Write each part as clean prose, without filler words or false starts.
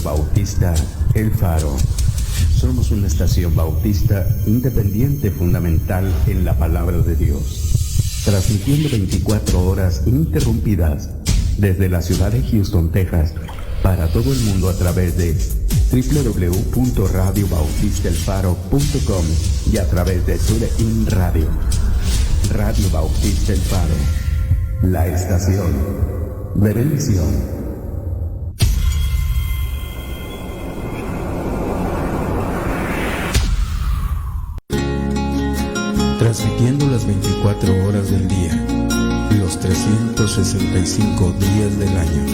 Radio Bautista El Faro. Somos una estación bautista independiente fundamental en la palabra de Dios, transmitiendo 24 horas ininterrumpidas desde la ciudad de Houston, Texas, para todo el mundo a través de www.radiobautistaelfaro.com y a través de TuneIn Radio. Radio Bautista El Faro, la estación de bendición. Transmitiendo las 24 horas del día, los 365 días del año.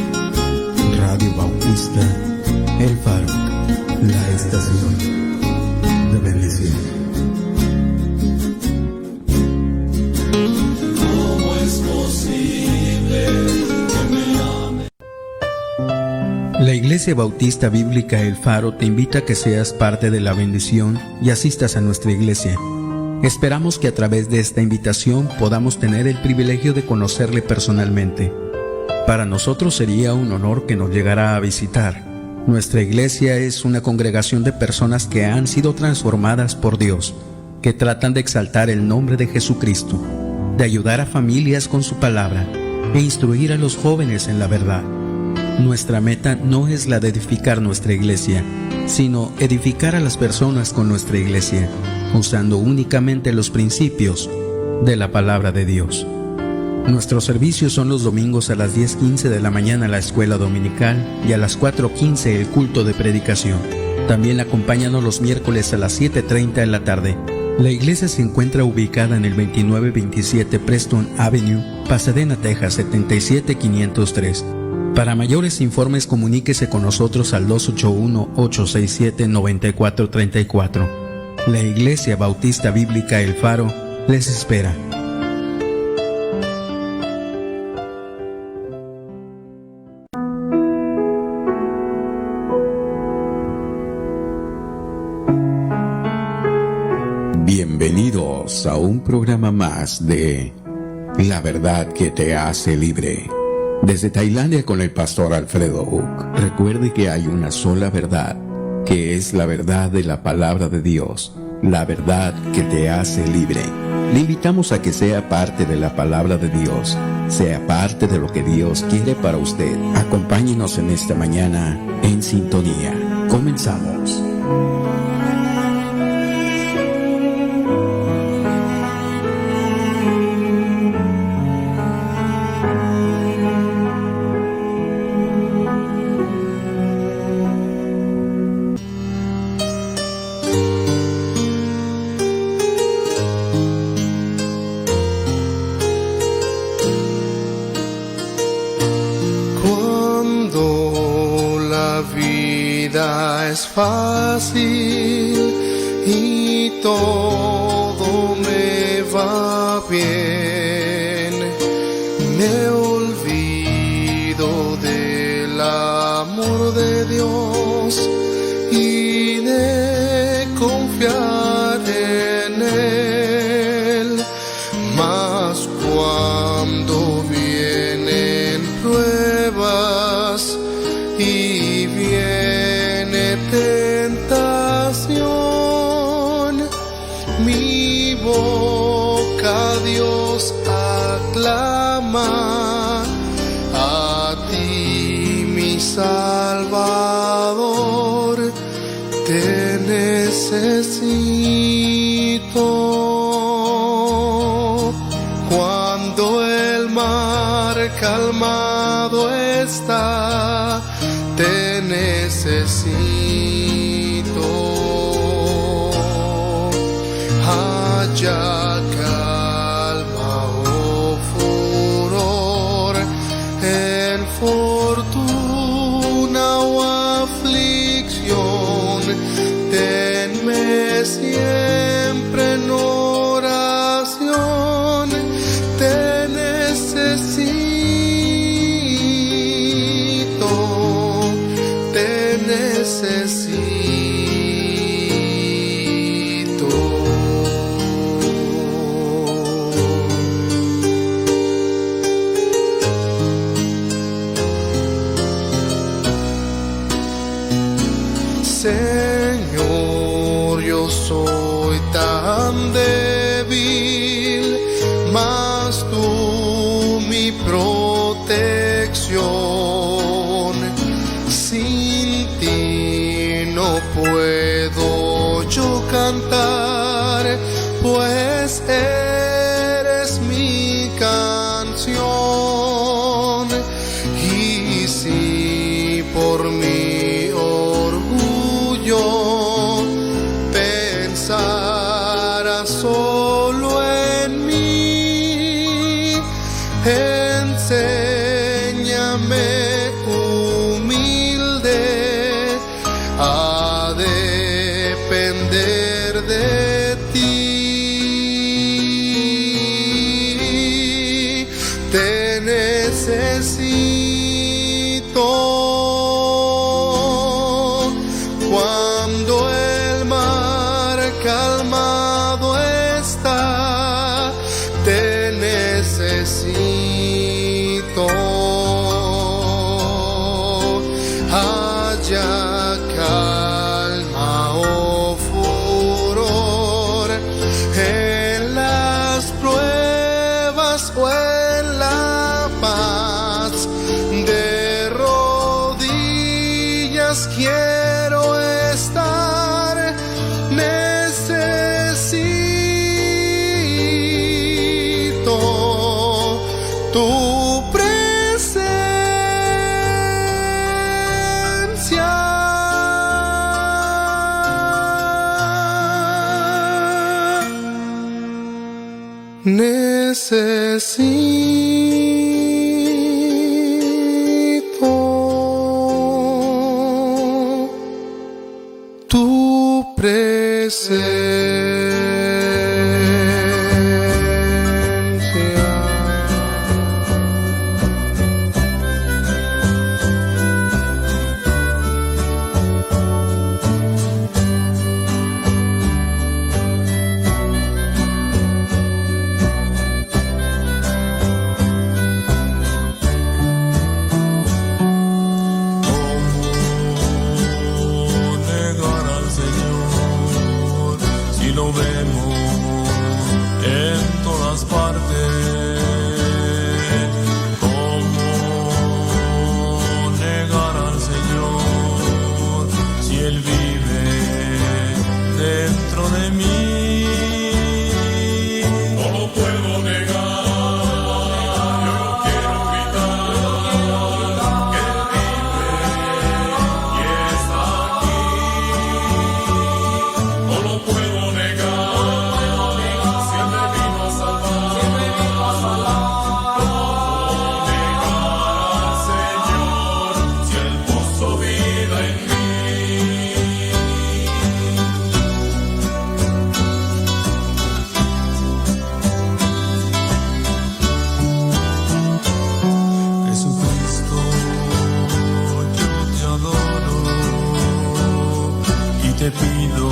Radio Bautista El Faro, la estación de bendición. ¿Cómo es posible que me ame? La Iglesia Bautista Bíblica El Faro te invita a que seas parte de la bendición y asistas a nuestra iglesia. Esperamos que a través de esta invitación podamos tener el privilegio de conocerle personalmente. Para nosotros sería un honor que nos llegara a visitar. Nuestra iglesia es una congregación de personas que han sido transformadas por Dios, que tratan de exaltar el nombre de Jesucristo, de ayudar a familias con su palabra e instruir a los jóvenes en la verdad. Nuestra meta no es la de edificar nuestra iglesia, sino edificar a las personas con nuestra iglesia, usando únicamente los principios de la palabra de Dios. Nuestros servicios son los domingos a las 10:15 de la mañana la escuela dominical y a las 4:15 el culto de predicación. También acompáñanos los miércoles a las 7:30 de la tarde. La iglesia se encuentra ubicada en el 2927 Preston Avenue, Pasadena, Texas 77503. Para mayores informes comuníquese con nosotros al 281-867-9434. La Iglesia Bautista Bíblica El Faro les espera. Bienvenidos a un programa más de La Verdad que te hace libre. Desde Tailandia con el pastor Alfredo Uc. Recuerde que hay una sola verdad, que es la verdad de la palabra de Dios, la verdad que te hace libre. Le invitamos a que sea parte de la palabra de Dios, sea parte de lo que Dios quiere para usted. Acompáñenos en esta mañana en sintonía. Comenzamos. Fácil y todo me va bien, me olvido del amor de Dios y de confiar en Él, mas cuando vienen pruebas y viene tentación, mi boca a Dios aclama, a ti mi Salvador, te necesito. Cuando el mar calmado está, te necesito. Haya calma o furor, en fortuna o aflicción, tenme siempre en oración, te necesito, te necesito. yo soy tan débil, mas tú mi protección. Sin ti no puedo yo cantar, pues eres mi canción. Y si por mi orgullo pensara solo en mí, enséñame humilde a depender de ti. Te necesito cuando el mar calmado está. Te necesito. Haya calma o furor en las pruebas o en la paz, de rodillas quiero estar. Necesito tu presencia. Necesito tu presencia. Negar al Señor si lo vemos en todas partes. ¿Cómo negar al Señor si Él vive dentro de mí? No lo puedo negar, yo no quiero gritar que Él vive y está aquí. No lo puedo negar, si Él me vino a salvar. ¿Cómo negar al Señor si Él puso vida en mí? Jesucristo, yo te adoro y te pido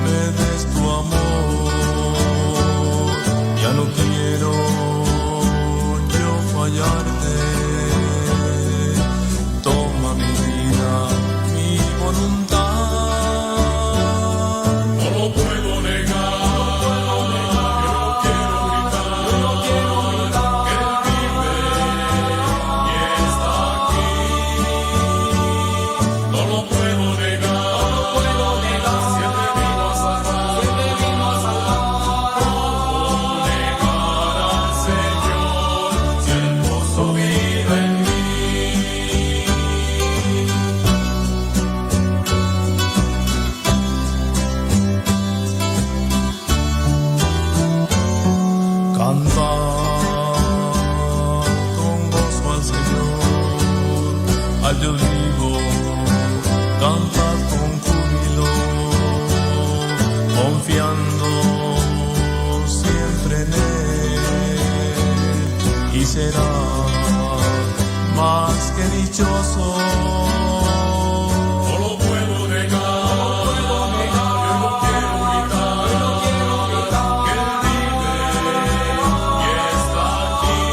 me des tu amor. Ya no quiero yo fallarte. Toma mi vida, mi voluntad. No lo puedo negar, yo no quiero gritar que Él vive y está aquí. No lo puedo negar, si Él me vino a salvar. ¿Cómo negar al Señor si Él puso vida en mí? Cantad con gozo al Señor, al Dios vivo, cantad con júbilo, confiando siempre en Él, y será más que dichoso. No lo puedo negar, yo no quiero gritar que Él vive y está aquí.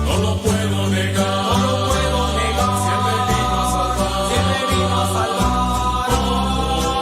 No lo puedo negar, si Él me vino a salvar. ¿Cómo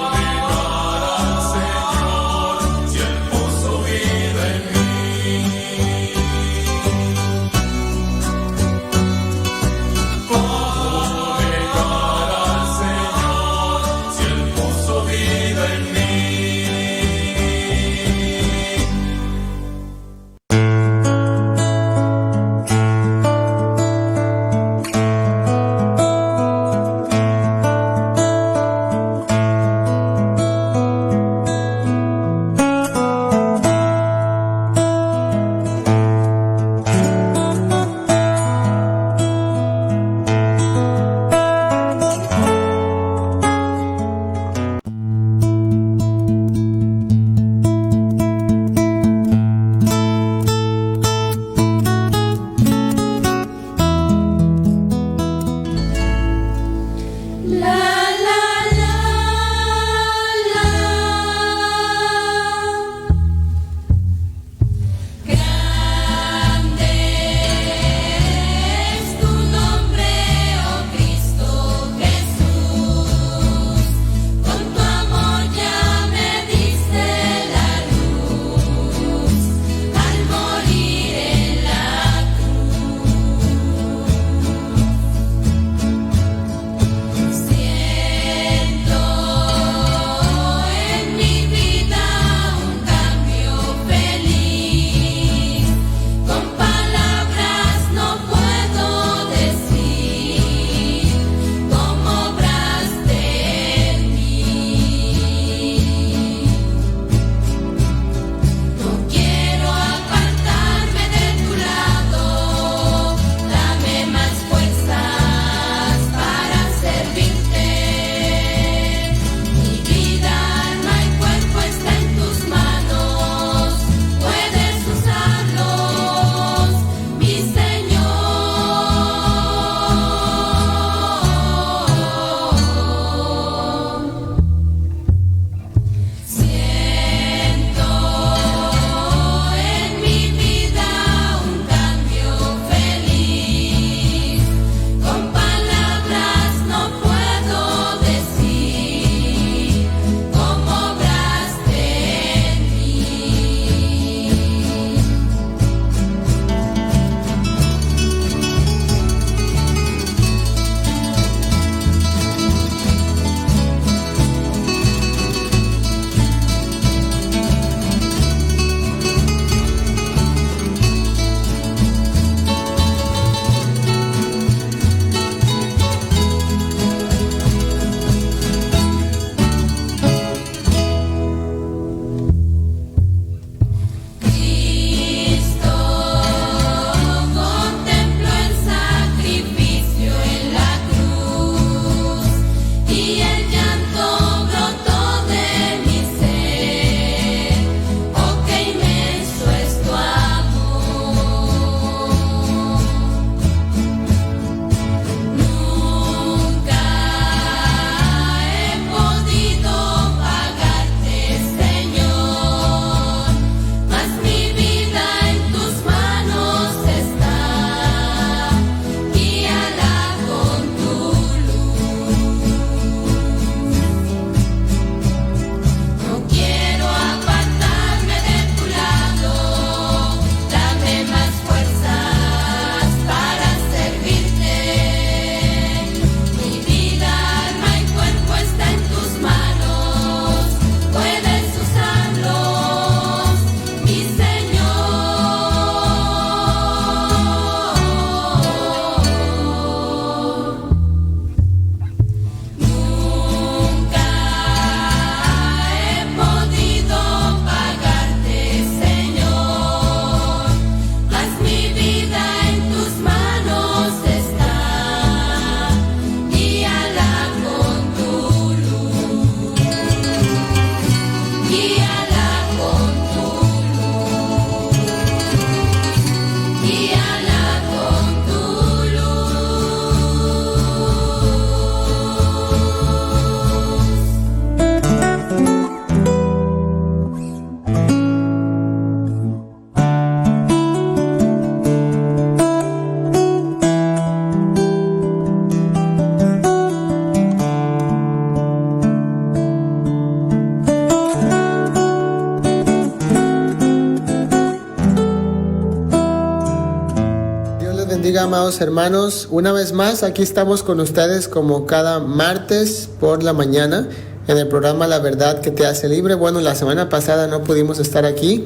bendiga, amados hermanos. Una vez más, aquí estamos con ustedes como cada martes por la mañana en el programa La Verdad que te hace libre. Bueno, la semana pasada no pudimos estar aquí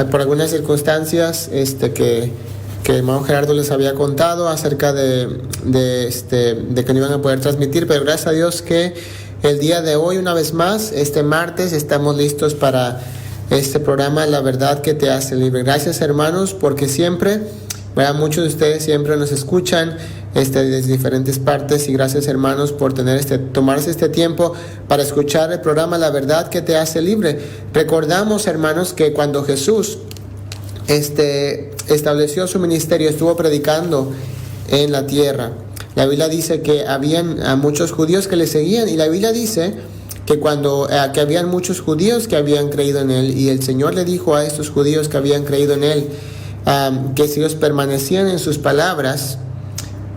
por algunas circunstancias que el hermano Gerardo les había contado acerca de que no iban a poder transmitir, pero gracias a Dios que el día de hoy, una vez más, este martes, estamos listos para este programa La Verdad que te hace libre. Gracias, hermanos, porque siempre, ¿verdad? Muchos de ustedes siempre nos escuchan desde diferentes partes, y gracias, hermanos, por tomarse este tiempo para escuchar el programa La Verdad que te hace libre. Recordamos, hermanos, que cuando Jesús estableció su ministerio, estuvo predicando en la tierra. La Biblia dice que habían a muchos judíos que le seguían, y la Biblia dice que que habían muchos judíos que habían creído en él, y el Señor le dijo a estos judíos que habían creído en él que si ellos permanecían en sus palabras,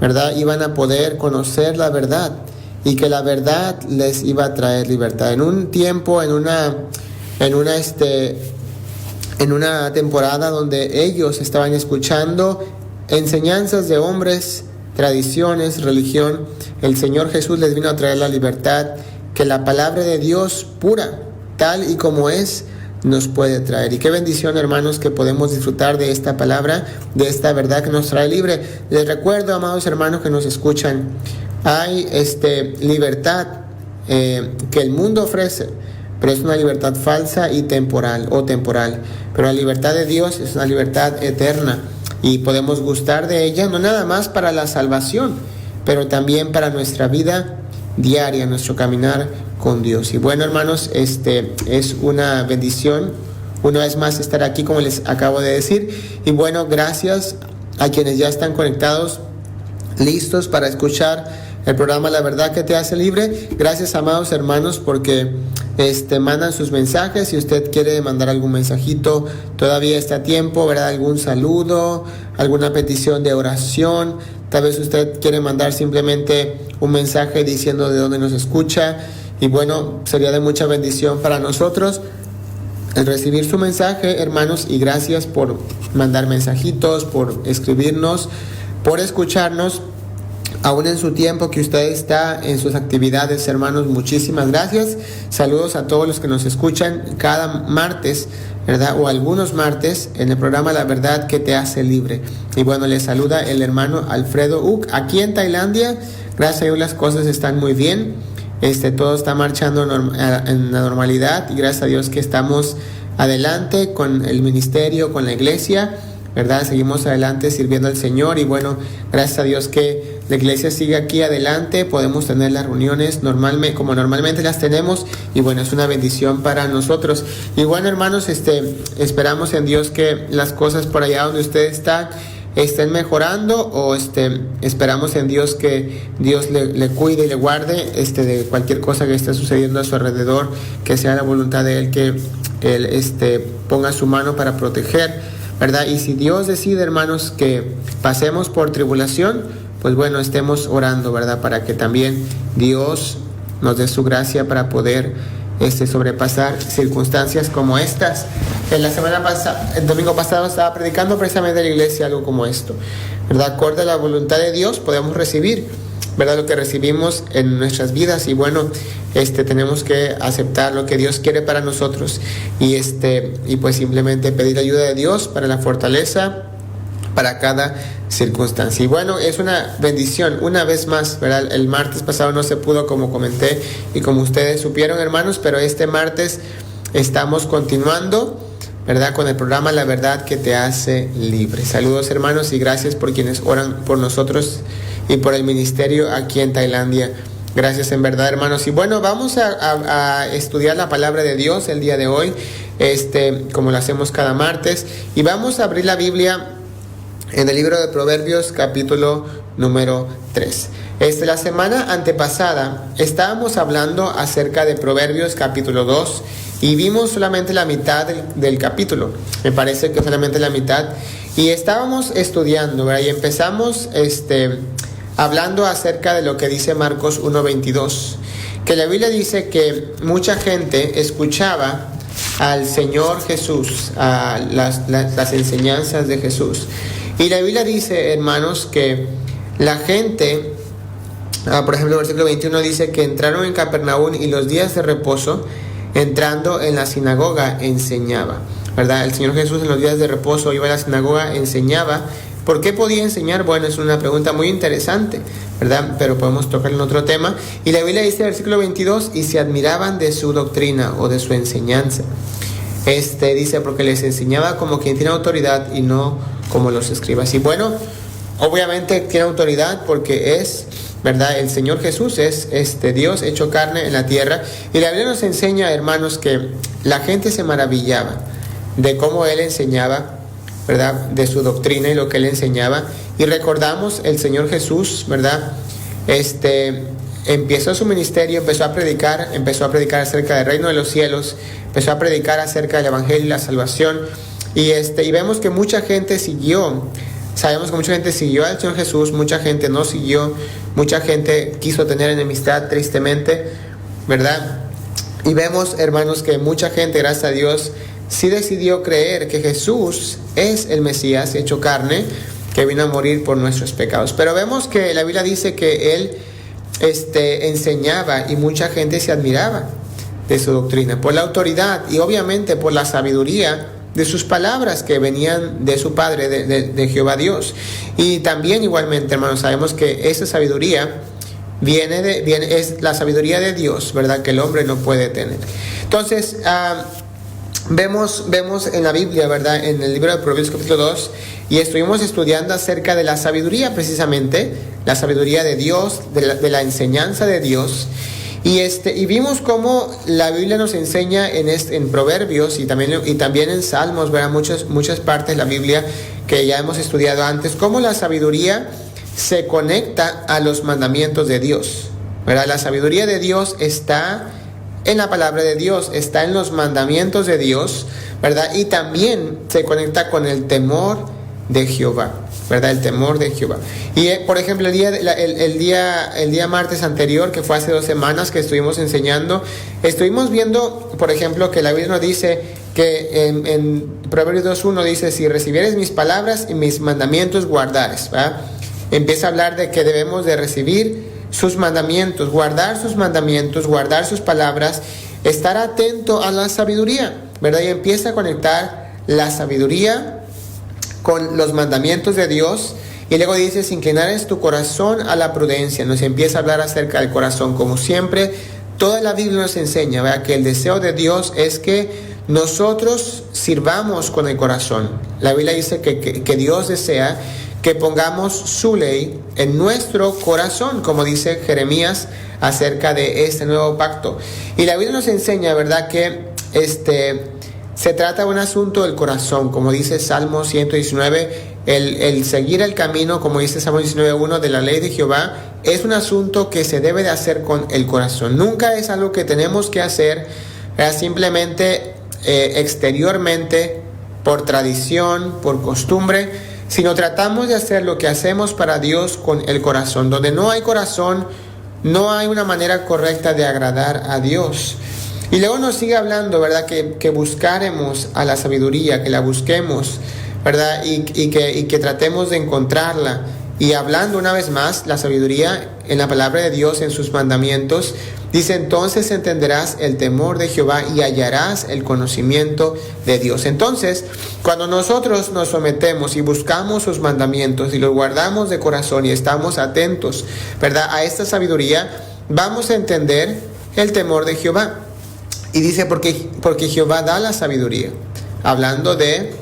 ¿verdad?, iban a poder conocer la verdad, y que la verdad les iba a traer libertad. En un tiempo, en una temporada donde ellos estaban escuchando enseñanzas de hombres, tradiciones, religión, el Señor Jesús les vino a traer la libertad que la palabra de Dios pura, tal y como es, nos puede traer. Y qué bendición, hermanos, que podemos disfrutar de esta palabra, de esta verdad que nos trae libre. Les recuerdo, amados hermanos que nos escuchan, hay libertad que el mundo ofrece, pero es una libertad falsa y temporal. Pero la libertad de Dios es una libertad eterna, y podemos gustar de ella, no nada más para la salvación, pero también para nuestra vida diaria, nuestro caminar con Dios. Y bueno, hermanos, es una bendición una vez más estar aquí, como les acabo de decir. Y bueno, gracias a quienes ya están conectados, listos para escuchar el programa La Verdad que te hace libre. Gracias, amados hermanos, porque mandan sus mensajes. Si usted quiere mandar algún mensajito, todavía está a tiempo, ¿verdad? Algún saludo, alguna petición de oración. Tal vez usted quiere mandar simplemente un mensaje diciendo de dónde nos escucha. Y bueno, sería de mucha bendición para nosotros el recibir su mensaje, hermanos. Y gracias por mandar mensajitos, por escribirnos, por escucharnos, aún en su tiempo que usted está en sus actividades, hermanos. Muchísimas gracias. Saludos a todos los que nos escuchan cada martes, ¿verdad? O algunos martes en el programa La Verdad que te hace libre. Y bueno, les saluda el hermano Alfredo Uc, aquí en Tailandia. Gracias a Dios las cosas están muy bien. Todo está marchando en la normalidad, y gracias a Dios que estamos adelante con el ministerio, con la iglesia, ¿verdad? Seguimos adelante sirviendo al Señor, y bueno, gracias a Dios que la iglesia sigue aquí adelante. Podemos tener las reuniones como normalmente las tenemos, y bueno, es una bendición para nosotros. Y bueno, hermanos, esperamos en Dios que las cosas por allá donde usted está estén mejorando, o esperamos en Dios que Dios le cuide y le guarde de cualquier cosa que esté sucediendo a su alrededor, que sea la voluntad de Él, que Él ponga su mano para proteger, ¿verdad? Y si Dios decide, hermanos, que pasemos por tribulación, pues bueno, estemos orando, ¿verdad? Para que también Dios nos dé su gracia para poder sobrepasar circunstancias como estas. El domingo pasado estaba predicando precisamente en la iglesia algo como esto, ¿verdad? Acorde a la voluntad de Dios podemos recibir, ¿verdad?, lo que recibimos en nuestras vidas. Y bueno, tenemos que aceptar lo que Dios quiere para nosotros, y pues simplemente pedir ayuda de Dios para la fortaleza para cada circunstancia. Y bueno, es una bendición una vez más, ¿verdad? El martes pasado no se pudo, como comenté y como ustedes supieron, hermanos, pero este martes estamos continuando, ¿verdad?, con el programa La Verdad que te hace libre. Saludos, hermanos, y gracias por quienes oran por nosotros y por el ministerio aquí en Tailandia. Gracias, en verdad, hermanos. Y bueno, vamos a estudiar la palabra de Dios el día de hoy, como lo hacemos cada martes, y vamos a abrir la Biblia en el libro de Proverbios, capítulo número 3. La semana antepasada estábamos hablando acerca de Proverbios, capítulo 2, y vimos solamente la mitad del capítulo. Me parece que solamente la mitad. Y estábamos estudiando, ¿verdad? Y empezamos hablando acerca de lo que dice Marcos 1:22, que la Biblia dice que mucha gente escuchaba al Señor Jesús, a las enseñanzas de Jesús. Y la Biblia dice, hermanos, que la gente, por ejemplo, el versículo 21 dice que entraron en Capernaum y los días de reposo, entrando en la sinagoga, enseñaba, ¿verdad? El Señor Jesús en los días de reposo iba a la sinagoga, enseñaba. ¿Por qué podía enseñar? Bueno, es una pregunta muy interesante, ¿verdad? Pero podemos tocar en otro tema. Y la Biblia dice en el versículo 22, y se admiraban de su doctrina o de su enseñanza. Dice, porque les enseñaba como quien tiene autoridad y no como los escribas. Y bueno, obviamente tiene autoridad porque es, ¿verdad? El Señor Jesús es Dios hecho carne en la tierra. Y la Biblia nos enseña, hermanos, que la gente se maravillaba de cómo Él enseñaba, ¿verdad? De su doctrina y lo que Él enseñaba. Y recordamos el Señor Jesús, ¿verdad? Empezó su ministerio, empezó a predicar acerca del reino de los cielos, empezó a predicar acerca del evangelio y la salvación. Y vemos que mucha gente siguió. Sabemos que mucha gente siguió al Señor Jesús, mucha gente no siguió, mucha gente quiso tener enemistad, tristemente, ¿verdad? Y vemos, hermanos, que mucha gente, gracias a Dios, sí decidió creer que Jesús es el Mesías hecho carne, que vino a morir por nuestros pecados. Pero vemos que la Biblia dice que Él enseñaba y mucha gente se admiraba de su doctrina, por la autoridad y obviamente por la sabiduría de sus palabras que venían de su Padre, de Jehová Dios. Y también igualmente, hermanos, sabemos que esa sabiduría es la sabiduría de Dios, ¿verdad? Que el hombre no puede tener. Entonces, vemos en la Biblia, ¿verdad? En el libro de Proverbios capítulo 2, y estuvimos estudiando acerca de la sabiduría, precisamente, la sabiduría de Dios, de la enseñanza de Dios. Y vimos cómo la Biblia nos enseña en Proverbios y también en Salmos, ¿verdad? Muchas partes de la Biblia que ya hemos estudiado antes, cómo la sabiduría se conecta a los mandamientos de Dios, ¿verdad? La sabiduría de Dios está en la palabra de Dios, está en los mandamientos de Dios, ¿verdad? Y también se conecta con el temor de Jehová, ¿verdad? El temor de Jehová. Y por ejemplo, el día martes anterior, que fue hace 2 semanas que estuvimos enseñando, estuvimos viendo, por ejemplo, que la Biblia nos dice que en Proverbios 2:1 dice, si recibieres mis palabras y mis mandamientos guardares, ¿verdad? Empieza a hablar de que debemos de recibir sus mandamientos, guardar sus palabras, estar atento a la sabiduría, ¿verdad? Y empieza a conectar la sabiduría con los mandamientos de Dios. Y luego dice, si inclinares tu corazón a la prudencia, nos empieza a hablar acerca del corazón. Como siempre, toda la Biblia nos enseña, ¿verdad? Que el deseo de Dios es que nosotros sirvamos con el corazón. La Biblia dice que Dios desea que pongamos su ley en nuestro corazón, como dice Jeremías acerca de este nuevo pacto. Y la Biblia nos enseña, ¿verdad?, que se trata de un asunto del corazón, como dice Salmo 119, el seguir el camino, como dice Salmo 19:1, de la ley de Jehová, es un asunto que se debe de hacer con el corazón. Nunca es algo que tenemos que hacer simplemente exteriormente, por tradición, por costumbre, sino tratamos de hacer lo que hacemos para Dios con el corazón. Donde no hay corazón, no hay una manera correcta de agradar a Dios. Y luego nos sigue hablando, ¿verdad?, que buscaremos a la sabiduría, que la busquemos, ¿verdad?, y que tratemos de encontrarla. Y hablando una vez más, la sabiduría en la palabra de Dios, en sus mandamientos, dice, entonces entenderás el temor de Jehová y hallarás el conocimiento de Dios. Entonces, cuando nosotros nos sometemos y buscamos sus mandamientos y los guardamos de corazón y estamos atentos, ¿verdad?, a esta sabiduría, vamos a entender el temor de Jehová. Y dice, porque Jehová da la sabiduría, hablando de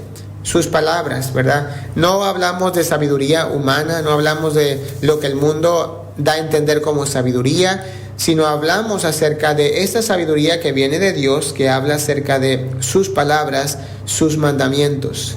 sus palabras, ¿verdad? No hablamos de sabiduría humana, no hablamos de lo que el mundo da a entender como sabiduría, sino hablamos acerca de esta sabiduría que viene de Dios, que habla acerca de sus palabras, sus mandamientos.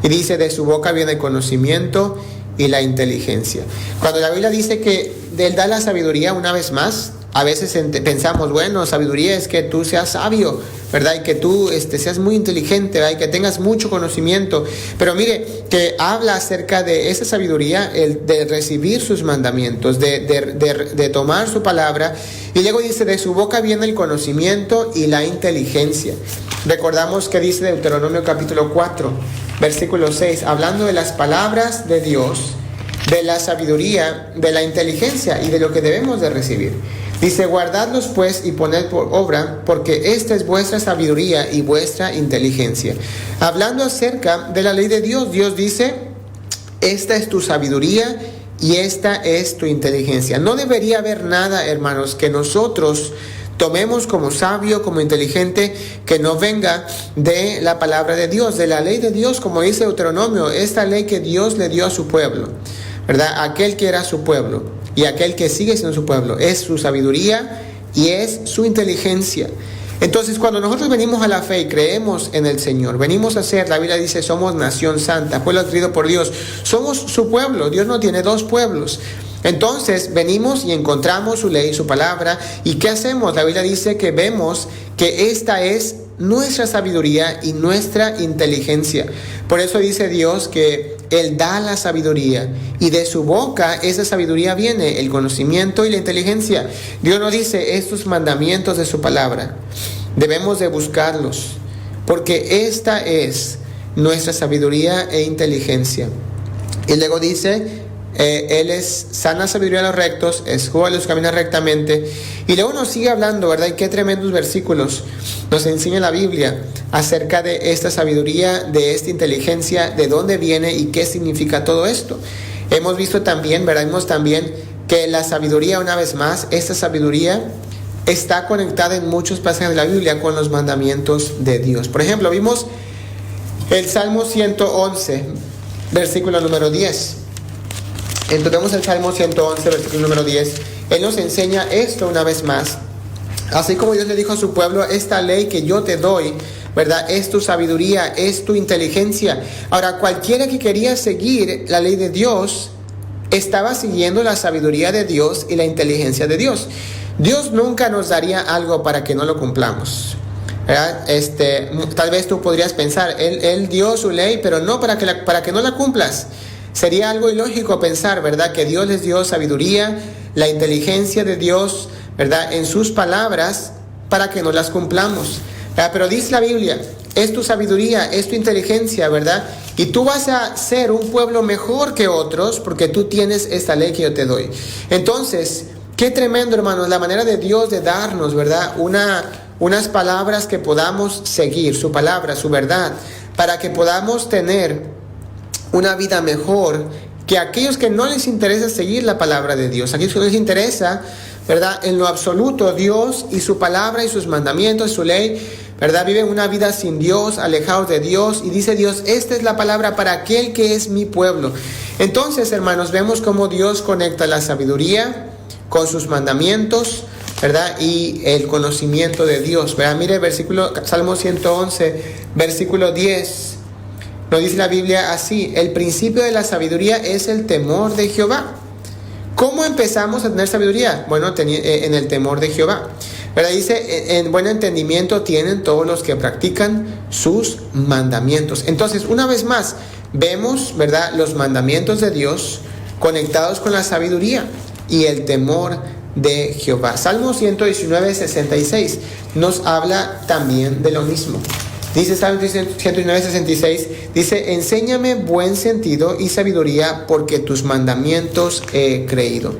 Y dice, de su boca viene el conocimiento y la inteligencia. Cuando la Biblia dice que Él da la sabiduría, una vez más, A veces pensamos, bueno, sabiduría es que tú seas sabio, ¿verdad? Y que tú seas muy inteligente, ¿verdad? Y que tengas mucho conocimiento. Pero mire, que habla acerca de esa sabiduría, de recibir sus mandamientos, de tomar su palabra. Y luego dice, de su boca viene el conocimiento y la inteligencia. Recordamos que dice Deuteronomio capítulo 4, versículo 6, hablando de las palabras de Dios, de la sabiduría, de la inteligencia y de lo que debemos de recibir. Dice, guardadlos pues y poned por obra, porque esta es vuestra sabiduría y vuestra inteligencia. Hablando acerca de la ley de Dios, Dios dice, esta es tu sabiduría y esta es tu inteligencia. No debería haber nada, hermanos, que nosotros tomemos como sabio, como inteligente, que no venga de la palabra de Dios, de la ley de Dios, como dice Deuteronomio, esta ley que Dios le dio a su pueblo, ¿verdad? Aquel que era su pueblo y aquel que sigue siendo su pueblo, es su sabiduría y es su inteligencia. Entonces, cuando nosotros venimos a la fe y creemos en el Señor, venimos a ser, la Biblia dice, somos nación santa, pueblo adquirido por Dios, somos su pueblo. Dios no tiene dos pueblos. Entonces venimos y encontramos su ley, su palabra. ¿Y qué hacemos? La Biblia dice que vemos que esta es nuestra sabiduría y nuestra inteligencia. Por eso dice Dios que Él da la sabiduría y de su boca esa sabiduría viene el conocimiento y la inteligencia. Dios nos dice estos mandamientos de su palabra. Debemos de buscarlos porque esta es nuestra sabiduría e inteligencia. Y luego dice, Él es sana sabiduría de los rectos, es justo a los que caminan rectamente. Y luego nos sigue hablando, ¿verdad? Y qué tremendos versículos nos enseña la Biblia acerca de esta sabiduría, de esta inteligencia, de dónde viene y qué significa todo esto. Hemos visto también, ¿verdad? Vimos también que la sabiduría, una vez más, esta sabiduría está conectada en muchos pasajes de la Biblia con los mandamientos de Dios. Por ejemplo, vimos el Salmo 111, versículo número 10. Entonces vemos el Salmo 111, versículo número 10. Él nos enseña esto una vez más. Así como Dios le dijo a su pueblo, esta ley que yo te doy, ¿verdad? Es tu sabiduría, es tu inteligencia. Ahora, cualquiera que quería seguir la ley de Dios, estaba siguiendo la sabiduría de Dios y la inteligencia de Dios. Dios nunca nos daría algo para que no lo cumplamos, ¿verdad? Tal vez tú podrías pensar, Él dio su ley, pero no para que no la cumplas. Sería algo ilógico pensar, ¿verdad? Que Dios les dio sabiduría, la inteligencia de Dios, ¿verdad? En sus palabras para que no las cumplamos, ¿verdad? Pero dice la Biblia, es tu sabiduría, es tu inteligencia, ¿verdad? Y tú vas a ser un pueblo mejor que otros porque tú tienes esta ley que yo te doy. Entonces, qué tremendo, hermanos, la manera de Dios de darnos, ¿verdad? Unas palabras que podamos seguir, su palabra, su verdad, para que podamos tener una vida mejor que aquellos que no les interesa seguir la palabra de Dios, aquellos que no les interesa, ¿verdad? En lo absoluto Dios y su palabra y sus mandamientos, su ley, ¿verdad? Viven una vida sin Dios, alejados de Dios, y dice Dios, esta es la palabra para aquel que es mi pueblo. Entonces, hermanos, vemos cómo Dios conecta la sabiduría con sus mandamientos, ¿verdad? Y el conocimiento de Dios, ¿verdad? Mire Salmo 111, versículo 10. Nos dice la Biblia así, el principio de la sabiduría es el temor de Jehová. ¿Cómo empezamos a tener sabiduría? Bueno, en el temor de Jehová, ¿verdad? Dice, en buen entendimiento tienen todos los que practican sus mandamientos. Entonces, una vez más, vemos, ¿verdad? Los mandamientos de Dios conectados con la sabiduría y el temor de Jehová. Salmo 119, 66 nos habla también de lo mismo. Dice Salmo 119, 66, dice, enséñame buen sentido y sabiduría porque tus mandamientos he creído.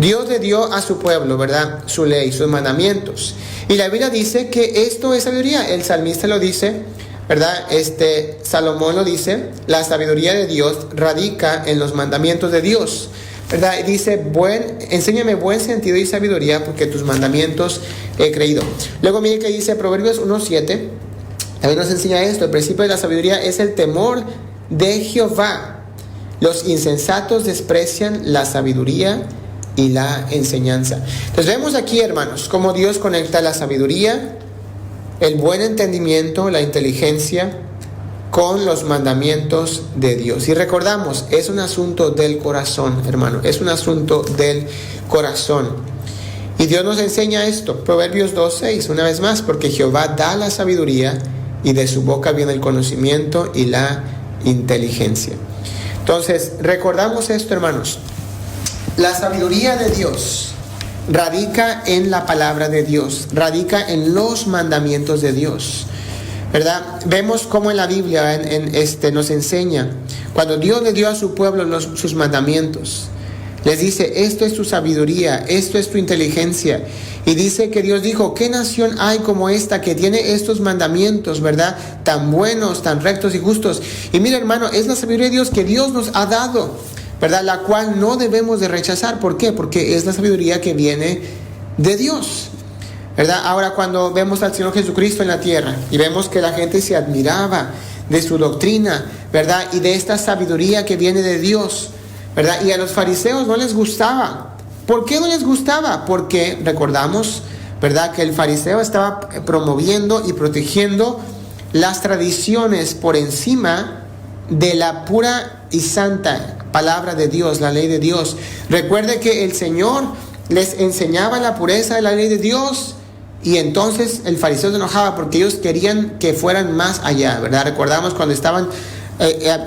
Dios le dio a su pueblo, ¿verdad? Su ley, sus mandamientos. Y la Biblia dice que esto es sabiduría. El salmista lo dice, ¿verdad? Salomón lo dice, la sabiduría de Dios radica en los mandamientos de Dios, ¿verdad? Y dice, enséñame buen sentido y sabiduría porque tus mandamientos he creído. Luego mire que dice Proverbios 1:7. También nos enseña esto, el principio de la sabiduría es el temor de Jehová. Los insensatos desprecian la sabiduría y la enseñanza. Entonces vemos aquí, hermanos, cómo Dios conecta la sabiduría, el buen entendimiento, la inteligencia, con los mandamientos de Dios. Y recordamos, es un asunto del corazón, hermano, es un asunto del corazón. Y Dios nos enseña esto, Proverbios 2:6, una vez más, porque Jehová da la sabiduría y de su boca viene el conocimiento y la inteligencia. Entonces, recordamos esto, hermanos. La sabiduría de Dios radica en la palabra de Dios, radica en los mandamientos de Dios, ¿verdad? Vemos cómo en la Biblia nos enseña, cuando Dios le dio a su pueblo sus mandamientos, les dice, esto es tu sabiduría, esto es tu inteligencia. Y dice que Dios dijo, ¿qué nación hay como esta que tiene estos mandamientos, verdad? Tan buenos, tan rectos y justos. Y mira, hermano, es la sabiduría de Dios que Dios nos ha dado, ¿verdad? La cual no debemos de rechazar. ¿Por qué? Porque es la sabiduría que viene de Dios, ¿verdad? Ahora, cuando vemos al Señor Jesucristo en la tierra y vemos que la gente se admiraba de su doctrina, ¿verdad? Y de esta sabiduría que viene de Dios, ¿verdad? Y a los fariseos no les gustaba. ¿Por qué no les gustaba? Porque recordamos, ¿verdad?, que el fariseo estaba promoviendo y protegiendo las tradiciones por encima de la pura y santa palabra de Dios, la ley de Dios. Recuerde que el Señor les enseñaba la pureza de la ley de Dios, y entonces el fariseo se enojaba porque ellos querían que fueran más allá, ¿verdad? Recordamos cuando estaban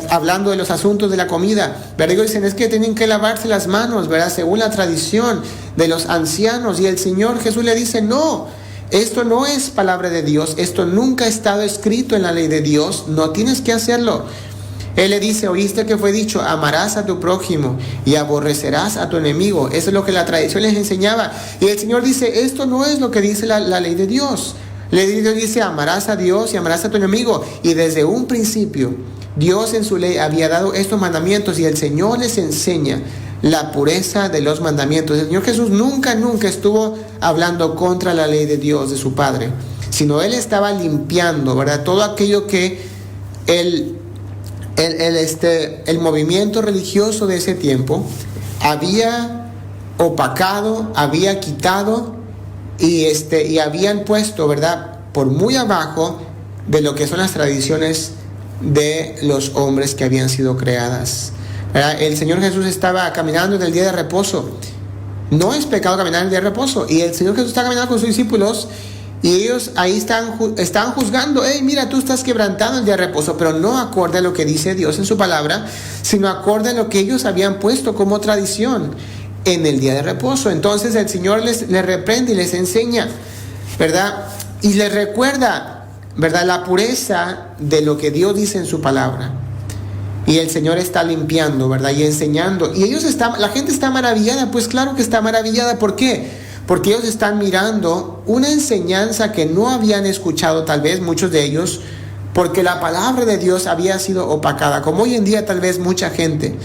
hablando de los asuntos de la comida, ¿verdad? Ellos dicen, es que tienen que lavarse las manos, ¿verdad?, según la tradición de los ancianos. Y el Señor Jesús le dice, no, esto no es palabra de Dios, esto nunca ha estado escrito en la ley de Dios, no tienes que hacerlo. Él le dice, oíste que fue dicho, amarás a tu prójimo y aborrecerás a tu enemigo. Eso es lo que la tradición les enseñaba. Y el Señor dice, esto no es lo que dice la ley de Dios. La ley de Dios dice, amarás a Dios y amarás a tu enemigo. Y desde un principio, Dios en su ley había dado estos mandamientos, y el Señor les enseña la pureza de los mandamientos. El Señor Jesús nunca estuvo hablando contra la ley de Dios, de su Padre, sino Él estaba limpiando, ¿verdad?, todo aquello que el movimiento religioso de ese tiempo había opacado, había quitado y habían puesto, ¿verdad?, por muy abajo de lo que son las tradiciones de los hombres que habían sido creadas, ¿verdad? El Señor Jesús estaba caminando en el día de reposo. No es pecado caminar en el día de reposo. Y el Señor Jesús está caminando con sus discípulos, y ellos ahí están juzgando. Hey, mira, tú estás quebrantando el día de reposo, pero no acorde a lo que dice Dios en su palabra, sino acorde a lo que ellos habían puesto como tradición en el día de reposo. Entonces el Señor les reprende y les enseña, ¿verdad? Y les recuerda, ¿verdad?, la pureza de lo que Dios dice en su palabra. Y el Señor está limpiando, ¿verdad?, y enseñando. Y la gente está maravillada. Pues claro que está maravillada. ¿Por qué? Porque ellos están mirando una enseñanza que no habían escuchado, tal vez muchos de ellos, porque la palabra de Dios había sido opacada. Como hoy en día tal vez mucha gente,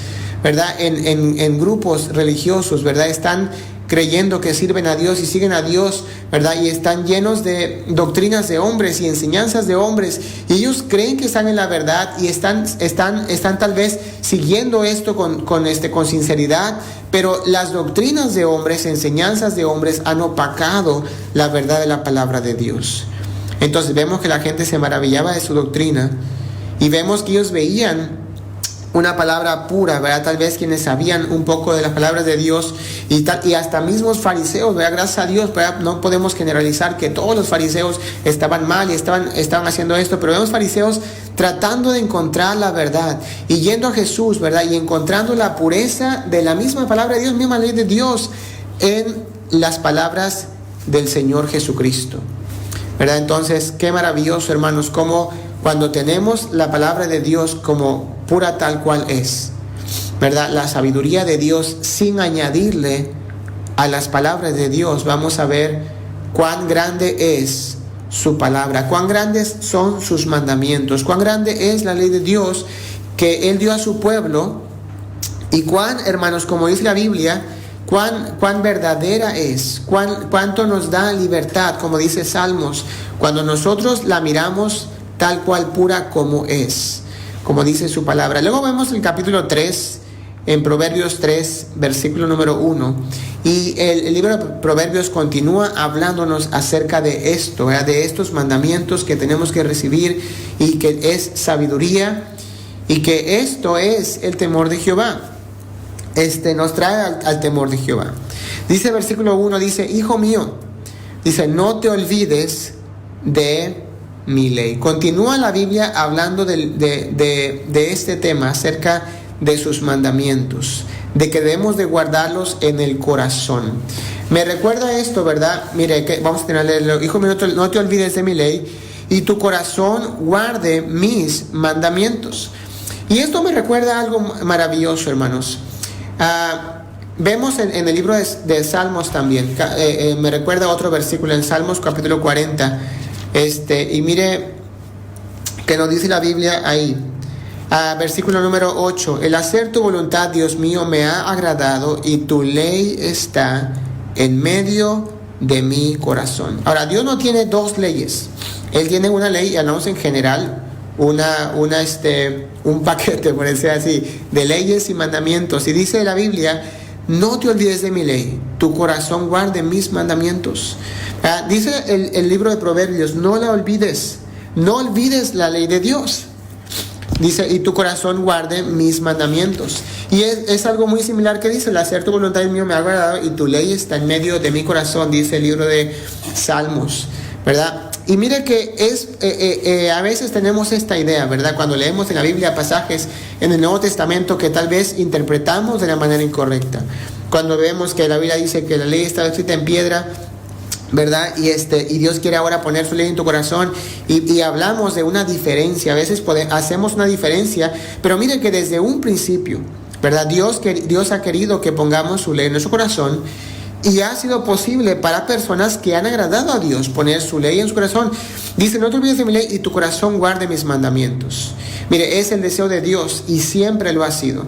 ¿verdad?, en grupos religiosos, ¿verdad?, están creyendo que sirven a Dios y siguen a Dios, ¿verdad?, y están llenos de doctrinas de hombres y enseñanzas de hombres, y ellos creen que están en la verdad y están tal vez siguiendo esto con sinceridad, pero las doctrinas de hombres, enseñanzas de hombres han opacado la verdad de la palabra de Dios. Entonces vemos que la gente se maravillaba de su doctrina, y vemos que ellos veían una palabra pura, ¿verdad? Tal vez quienes sabían un poco de las palabras de Dios, y hasta mismos fariseos, ¿verdad? Gracias a Dios, ¿verdad? No podemos generalizar que todos los fariseos estaban mal y estaban haciendo esto, pero vemos fariseos tratando de encontrar la verdad y yendo a Jesús, ¿verdad?, y encontrando la pureza de la misma palabra de Dios, misma ley de Dios, en las palabras del Señor Jesucristo, ¿verdad? Entonces, qué maravilloso, hermanos, como cuando tenemos la palabra de Dios como pura tal cual es, ¿verdad?, la sabiduría de Dios sin añadirle a las palabras de Dios, vamos a ver cuán grande es su palabra, cuán grandes son sus mandamientos, cuán grande es la ley de Dios que Él dio a su pueblo, y cuán, hermanos, como dice la Biblia, cuán verdadera es, cuánto nos da libertad, como dice Salmos, cuando nosotros la miramos tal cual pura como es, como dice su palabra. Luego vemos el capítulo 3, en Proverbios 3, versículo número 1. Y el libro de Proverbios continúa hablándonos acerca de esto, ¿verdad?, de estos mandamientos que tenemos que recibir, y que es sabiduría, y que esto es el temor de Jehová. nos trae al temor de Jehová. Dice versículo 1, dice, hijo mío, dice, no te olvides de mi ley. Continúa la Biblia hablando de este tema acerca de sus mandamientos, de que debemos de guardarlos en el corazón. Me recuerda esto, ¿verdad? Mire, que vamos a tenerlo. Hijo mío, no te olvides de mi ley y tu corazón guarde mis mandamientos. Y esto me recuerda algo maravilloso, hermanos. Vemos en el libro de Salmos también, me recuerda otro versículo en Salmos capítulo 40, y mire que nos dice la Biblia ahí, versículo número 8, el hacer tu voluntad, Dios mío, me ha agradado y tu ley está en medio de mi corazón. Ahora, Dios no tiene dos leyes, Él tiene una ley, y hablamos en general, un paquete, por decir así, de leyes y mandamientos. Y dice la Biblia, no te olvides de mi ley, tu corazón guarde mis mandamientos. Dice el libro de Proverbios, no la olvides, no olvides la ley de Dios. Dice, y tu corazón guarde mis mandamientos. Y es algo muy similar que dice, el hacer tu voluntad mío me ha agradado y tu ley está en medio de mi corazón, dice el libro de Salmos, ¿verdad? Y mire que a veces tenemos esta idea, ¿verdad? Cuando leemos en la Biblia pasajes en el Nuevo Testamento que tal vez interpretamos de la manera incorrecta. Cuando vemos que la Biblia dice que la ley está escrita en piedra, ¿verdad? Y Dios quiere ahora poner su ley en tu corazón y hablamos de una diferencia. A veces hacemos una diferencia, pero mire que desde un principio, ¿verdad? Dios ha querido que pongamos su ley en nuestro corazón. Y ha sido posible para personas que han agradado a Dios poner su ley en su corazón. Dice, no te olvides de mi ley y tu corazón guarde mis mandamientos. Mire, es el deseo de Dios y siempre lo ha sido,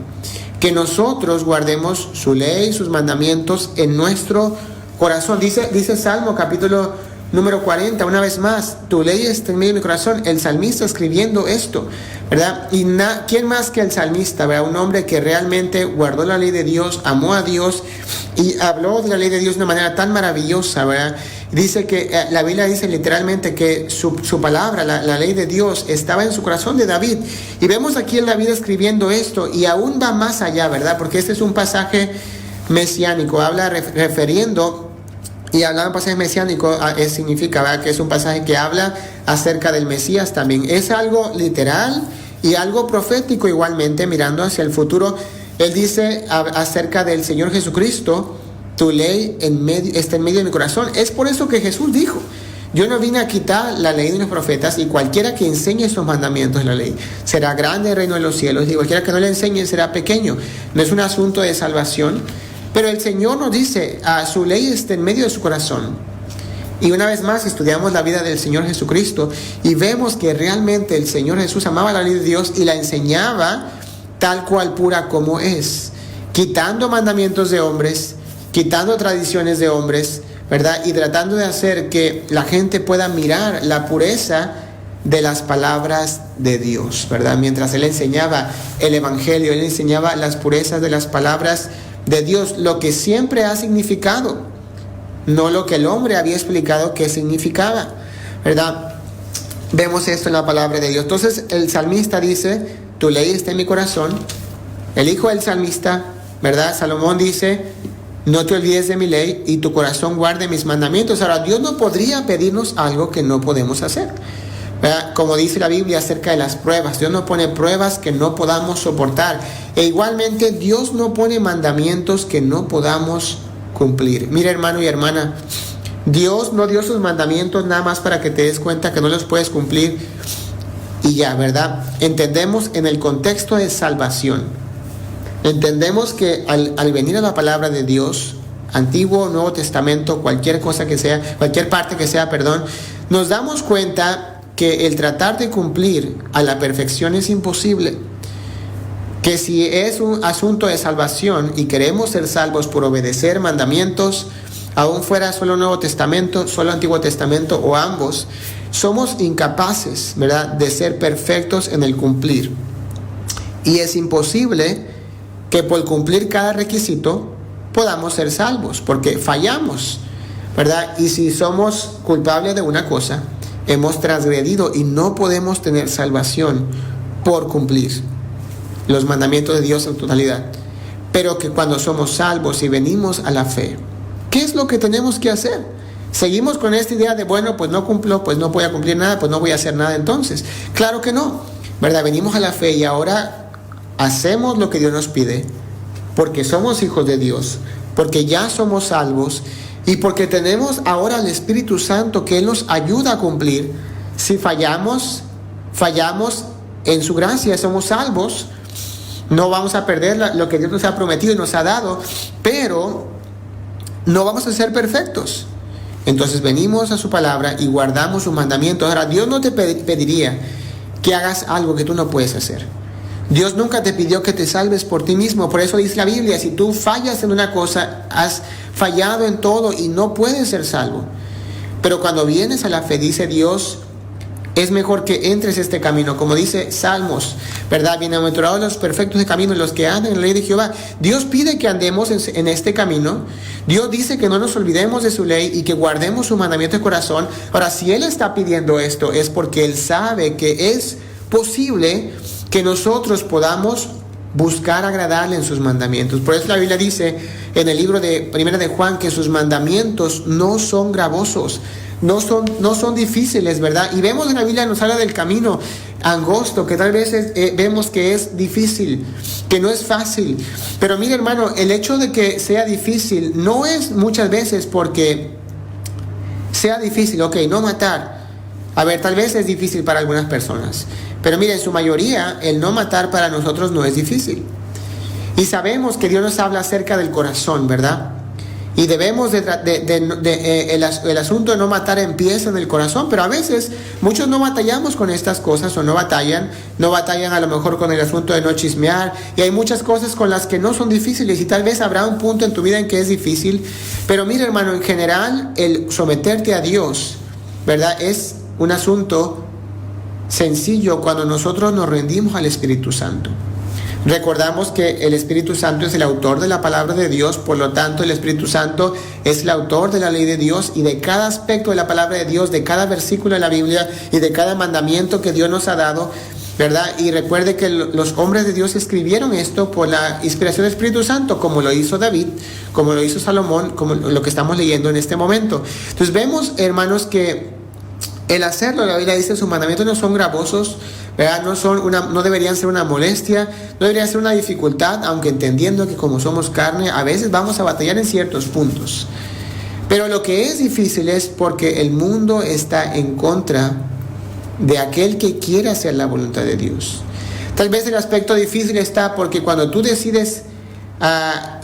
que nosotros guardemos su ley, sus mandamientos en nuestro corazón. Dice Salmo capítulo número 40, una vez más, tu ley está en medio de mi corazón. El salmista escribiendo esto, ¿verdad? Y ¿quién más que el salmista, ¿verdad? Un hombre que realmente guardó la ley de Dios, amó a Dios y habló de la ley de Dios de una manera tan maravillosa, ¿verdad? Dice que la Biblia dice literalmente que su palabra, la ley de Dios, estaba en su corazón de David. Y vemos aquí en David escribiendo esto y aún va más allá, ¿verdad? Porque este es un pasaje mesiánico, habla refiriendo. Y hablar de un pasaje mesiánico significa, ¿verdad?, que es un pasaje que habla acerca del Mesías también. Es algo literal y algo profético igualmente, mirando hacia el futuro. Él dice acerca del Señor Jesucristo, tu ley está en medio de mi corazón. Es por eso que Jesús dijo, yo no vine a quitar la ley de los profetas y cualquiera que enseñe esos mandamientos de la ley será grande el reino de los cielos y cualquiera que no le enseñe será pequeño. No es un asunto de salvación. Pero el Señor nos dice, su ley está en medio de su corazón. Y una vez más estudiamos la vida del Señor Jesucristo y vemos que realmente el Señor Jesús amaba la ley de Dios y la enseñaba tal cual pura como es, quitando mandamientos de hombres, quitando tradiciones de hombres, ¿verdad? Y tratando de hacer que la gente pueda mirar la pureza de las palabras de Dios, ¿verdad? Mientras Él enseñaba el Evangelio, Él enseñaba las purezas de las palabras de Dios, lo que siempre ha significado, no lo que el hombre había explicado que significaba, ¿verdad? Vemos esto en la palabra de Dios. Entonces el salmista dice, tu ley está en mi corazón. El hijo del salmista, ¿verdad?, Salomón dice, no te olvides de mi ley y tu corazón guarde mis mandamientos. Ahora, Dios no podría pedirnos algo que no podemos hacer, ¿verdad? Como dice la Biblia acerca de las pruebas, Dios no pone pruebas que no podamos soportar. E igualmente Dios no pone mandamientos que no podamos cumplir. Mira, hermano y hermana, Dios no dio sus mandamientos nada más para que te des cuenta que no los puedes cumplir y ya, ¿verdad? Entendemos en el contexto de salvación. Entendemos que al venir a la palabra de Dios, Antiguo o Nuevo Testamento, cualquier cosa que sea, cualquier parte que sea, nos damos cuenta que el tratar de cumplir a la perfección es imposible. Que si es un asunto de salvación y queremos ser salvos por obedecer mandamientos, aún fuera solo Nuevo Testamento, solo Antiguo Testamento o ambos, somos incapaces, ¿verdad?, de ser perfectos en el cumplir. Y es imposible que por cumplir cada requisito podamos ser salvos, porque fallamos, ¿verdad? Y si somos culpables de una cosa, hemos transgredido y no podemos tener salvación por cumplir los mandamientos de Dios en totalidad. pero que cuando somos salvos y venimos a la fe, ¿qué es lo que tenemos que hacer? Seguimos con esta idea de, bueno, pues no cumplo, pues no voy a cumplir nada, pues no voy a hacer nada entonces. Claro que no, ¿verdad? Venimos a la fe y ahora hacemos lo que Dios nos pide, porque somos hijos de Dios, porque ya somos salvos y porque tenemos ahora al Espíritu Santo que Él nos ayuda a cumplir. Si fallamos en su gracia, somos salvos. No vamos a perder lo que Dios nos ha prometido y nos ha dado, pero no vamos a ser perfectos. Entonces venimos a su palabra y guardamos sus mandamientos. Ahora, Dios no te pediría que hagas algo que tú no puedes hacer. Dios nunca te pidió que te salves por ti mismo. Por eso dice la Biblia, si tú fallas en una cosa, has fallado en todo y no puedes ser salvo. Pero cuando vienes a la fe, dice Dios, es mejor que entres este camino, como dice Salmos, ¿verdad? Bienaventurados los perfectos de camino, los que andan en la ley de Jehová. Dios pide que andemos en este camino. Dios dice que no nos olvidemos de su ley y que guardemos su mandamiento de corazón. Ahora, si Él está pidiendo esto, es porque Él sabe que es posible que nosotros podamos buscar agradarle en sus mandamientos. Por eso la Biblia dice en el libro de Primera de Juan que sus mandamientos no son gravosos. No son difíciles, ¿verdad? Y vemos en la Biblia, nos habla del camino angosto, que tal vez vemos que es difícil, que no es fácil. Pero mire, hermano, el hecho de que sea difícil no es muchas veces porque sea difícil, ok, no matar. A ver, tal vez es difícil para algunas personas, pero mire, en su mayoría, el no matar para nosotros no es difícil. Y sabemos que Dios nos habla acerca del corazón, ¿verdad? Y debemos el asunto de no matar empieza en el corazón, pero a veces muchos no batallamos con estas cosas o no batallan a lo mejor con el asunto de no chismear, y hay muchas cosas con las que no son difíciles y tal vez habrá un punto en tu vida en que es difícil, pero mira, hermano, en general el someterte a Dios, ¿verdad? Es un asunto sencillo cuando nosotros nos rendimos al Espíritu Santo. Recordamos que el Espíritu Santo es el autor de la palabra de Dios, por lo tanto el Espíritu Santo es el autor de la ley de Dios y de cada aspecto de la palabra de Dios, de cada versículo de la Biblia y de cada mandamiento que Dios nos ha dado, ¿verdad? Y recuerde que los hombres de Dios escribieron esto por la inspiración del Espíritu Santo, como lo hizo David, como lo hizo Salomón, como lo que estamos leyendo en este momento. Entonces vemos, hermanos, que el hacerlo, la Biblia dice, sus mandamientos no son gravosos, ¿verdad? No deberían ser una molestia, no debería ser una dificultad, aunque entendiendo que como somos carne, a veces vamos a batallar en ciertos puntos. Pero lo que es difícil es porque el mundo está en contra de aquel que quiere hacer la voluntad de Dios. Tal vez el aspecto difícil está porque cuando tú decides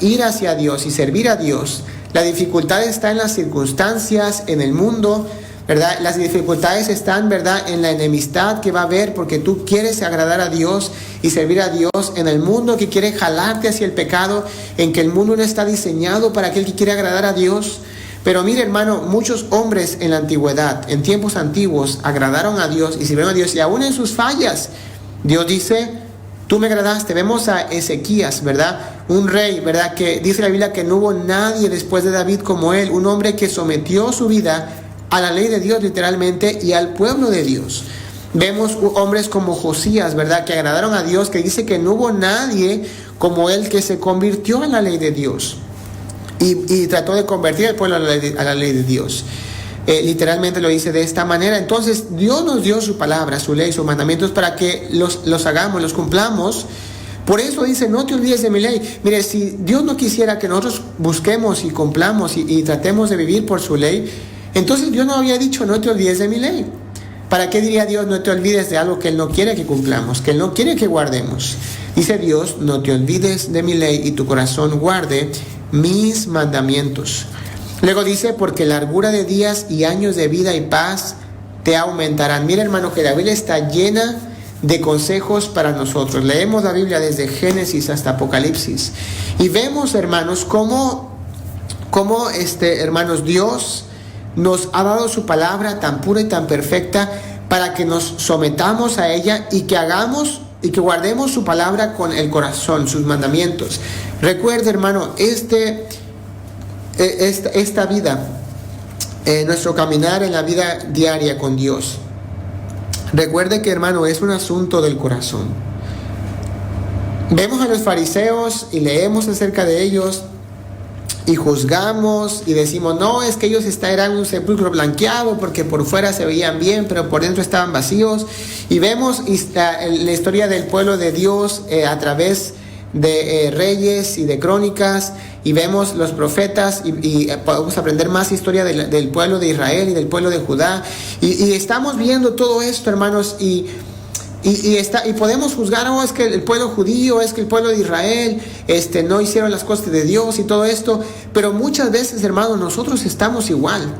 ir hacia Dios y servir a Dios, la dificultad está en las circunstancias, en el mundo, ¿verdad? Las dificultades están, ¿verdad?, en la enemistad que va a haber porque tú quieres agradar a Dios y servir a Dios, en el mundo que quiere jalarte hacia el pecado, en que el mundo no está diseñado para aquel que quiere agradar a Dios. Pero mire, hermano, muchos hombres en la antigüedad, en tiempos antiguos, agradaron a Dios y sirvieron a Dios, y aún en sus fallas, Dios dice, tú me agradaste. Vemos a Ezequías, ¿verdad? Un rey, ¿verdad?, que dice la Biblia que no hubo nadie después de David como él, un hombre que sometió su vida a la ley de Dios literalmente y al pueblo de Dios. Vemos hombres como Josías, ¿verdad?, que agradaron a Dios, que dice que no hubo nadie como él que se convirtió en la ley de Dios y trató de convertir al pueblo a la ley de Dios. Literalmente lo dice de esta manera. Entonces Dios nos dio su palabra, su ley, sus mandamientos para que los hagamos, los cumplamos. Por eso dice, no te olvides de mi ley. Mire, si Dios no quisiera que nosotros busquemos y cumplamos y tratemos de vivir por su ley, entonces Dios no había dicho, no te olvides de mi ley. ¿Para qué diría Dios, no te olvides de algo que Él no quiere que cumplamos, que Él no quiere que guardemos? Dice Dios, no te olvides de mi ley y tu corazón guarde mis mandamientos. Luego dice, porque largura de días y años de vida y paz te aumentarán. Mira, hermano, que la Biblia está llena de consejos para nosotros. Leemos la Biblia desde Génesis hasta Apocalipsis y vemos, hermanos, cómo hermanos, Dios nos ha dado su palabra tan pura y tan perfecta para que nos sometamos a ella y que hagamos y que guardemos su palabra con el corazón, sus mandamientos. Recuerde, hermano, esta vida, nuestro caminar en la vida diaria con Dios. Recuerde que, hermano, es un asunto del corazón. Vemos a los fariseos y leemos acerca de ellos y juzgamos y decimos, no, es que ellos eran un sepulcro blanqueado porque por fuera se veían bien, pero por dentro estaban vacíos. Y vemos la historia del pueblo de Dios a través de reyes y de crónicas, y vemos los profetas y podemos aprender más historia del pueblo de Israel y del pueblo de Judá, y estamos viendo todo esto, hermanos, y podemos juzgar, es que el pueblo judío, es que el pueblo de Israel no hicieron las cosas de Dios y todo esto, pero muchas veces, hermanos, nosotros estamos igual.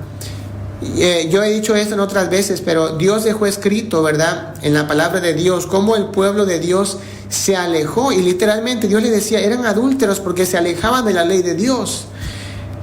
Yo he dicho esto en otras veces, pero Dios dejó escrito, ¿verdad?, en la palabra de Dios, cómo el pueblo de Dios se alejó, y literalmente Dios le decía, eran adúlteros porque se alejaban de la ley de Dios.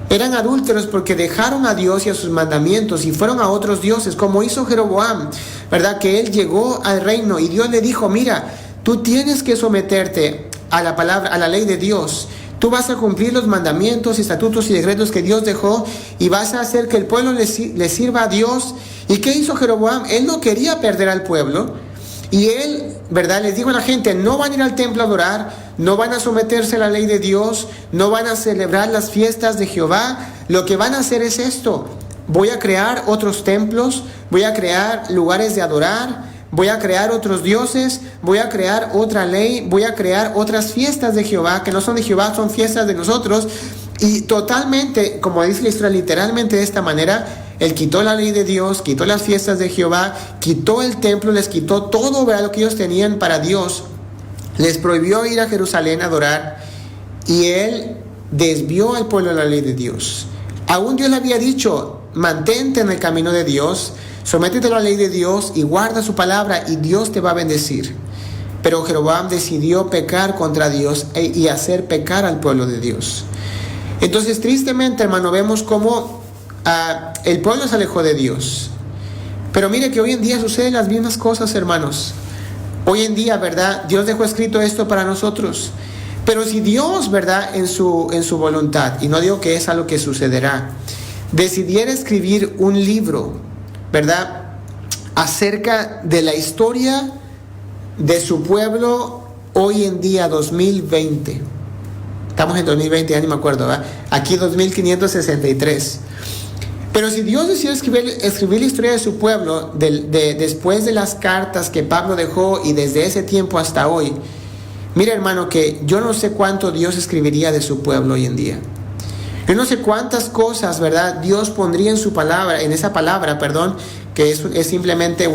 Eran adúlteros porque dejaron a Dios y a sus mandamientos y fueron a otros dioses, como hizo Jeroboam, ¿verdad? Que él llegó al reino y Dios le dijo, mira, tú tienes que someterte a la palabra, a la ley de Dios. Tú vas a cumplir los mandamientos, estatutos y decretos que Dios dejó, y vas a hacer que el pueblo le sirva a Dios. ¿Y qué hizo Jeroboam? Él no quería perder al pueblo, y él, ¿verdad?, les dijo a la gente, no van a ir al templo a adorar, no van a someterse a la ley de Dios, no van a celebrar las fiestas de Jehová. Lo que van a hacer es esto: voy a crear otros templos, voy a crear lugares de adorar, voy a crear otros dioses, voy a crear otra ley, voy a crear otras fiestas de Jehová, que no son de Jehová, son fiestas de nosotros. Y totalmente, como dice la historia, literalmente de esta manera, él quitó la ley de Dios, quitó las fiestas de Jehová, quitó el templo, les quitó todo, ¿verdad?, lo que ellos tenían para Dios. Les prohibió ir a Jerusalén a adorar, y él desvió al pueblo de la ley de Dios. Aún Dios le había dicho, mantente en el camino de Dios, sométete a la ley de Dios y guarda su palabra y Dios te va a bendecir. Pero Jeroboam decidió pecar contra Dios y hacer pecar al pueblo de Dios. Entonces, tristemente, hermano, vemos cómo el pueblo se alejó de Dios. Pero mire que hoy en día suceden las mismas cosas, hermanos. Hoy en día, ¿verdad?, Dios dejó escrito esto para nosotros. Pero si Dios, ¿verdad?, en su voluntad, y no digo que es algo que sucederá, decidiera escribir un libro, ¿verdad?, acerca de la historia de su pueblo hoy en día, 2020. Estamos en 2020, ya ni me acuerdo, ¿verdad? Aquí 2563. Pero si Dios decidió escribir la historia de su pueblo después de las cartas que Pablo dejó y desde ese tiempo hasta hoy, mira, hermano, que yo no sé cuánto Dios escribiría de su pueblo hoy en día. Yo no sé cuántas cosas, ¿verdad?, Dios pondría en su palabra, en esa palabra, que es simplemente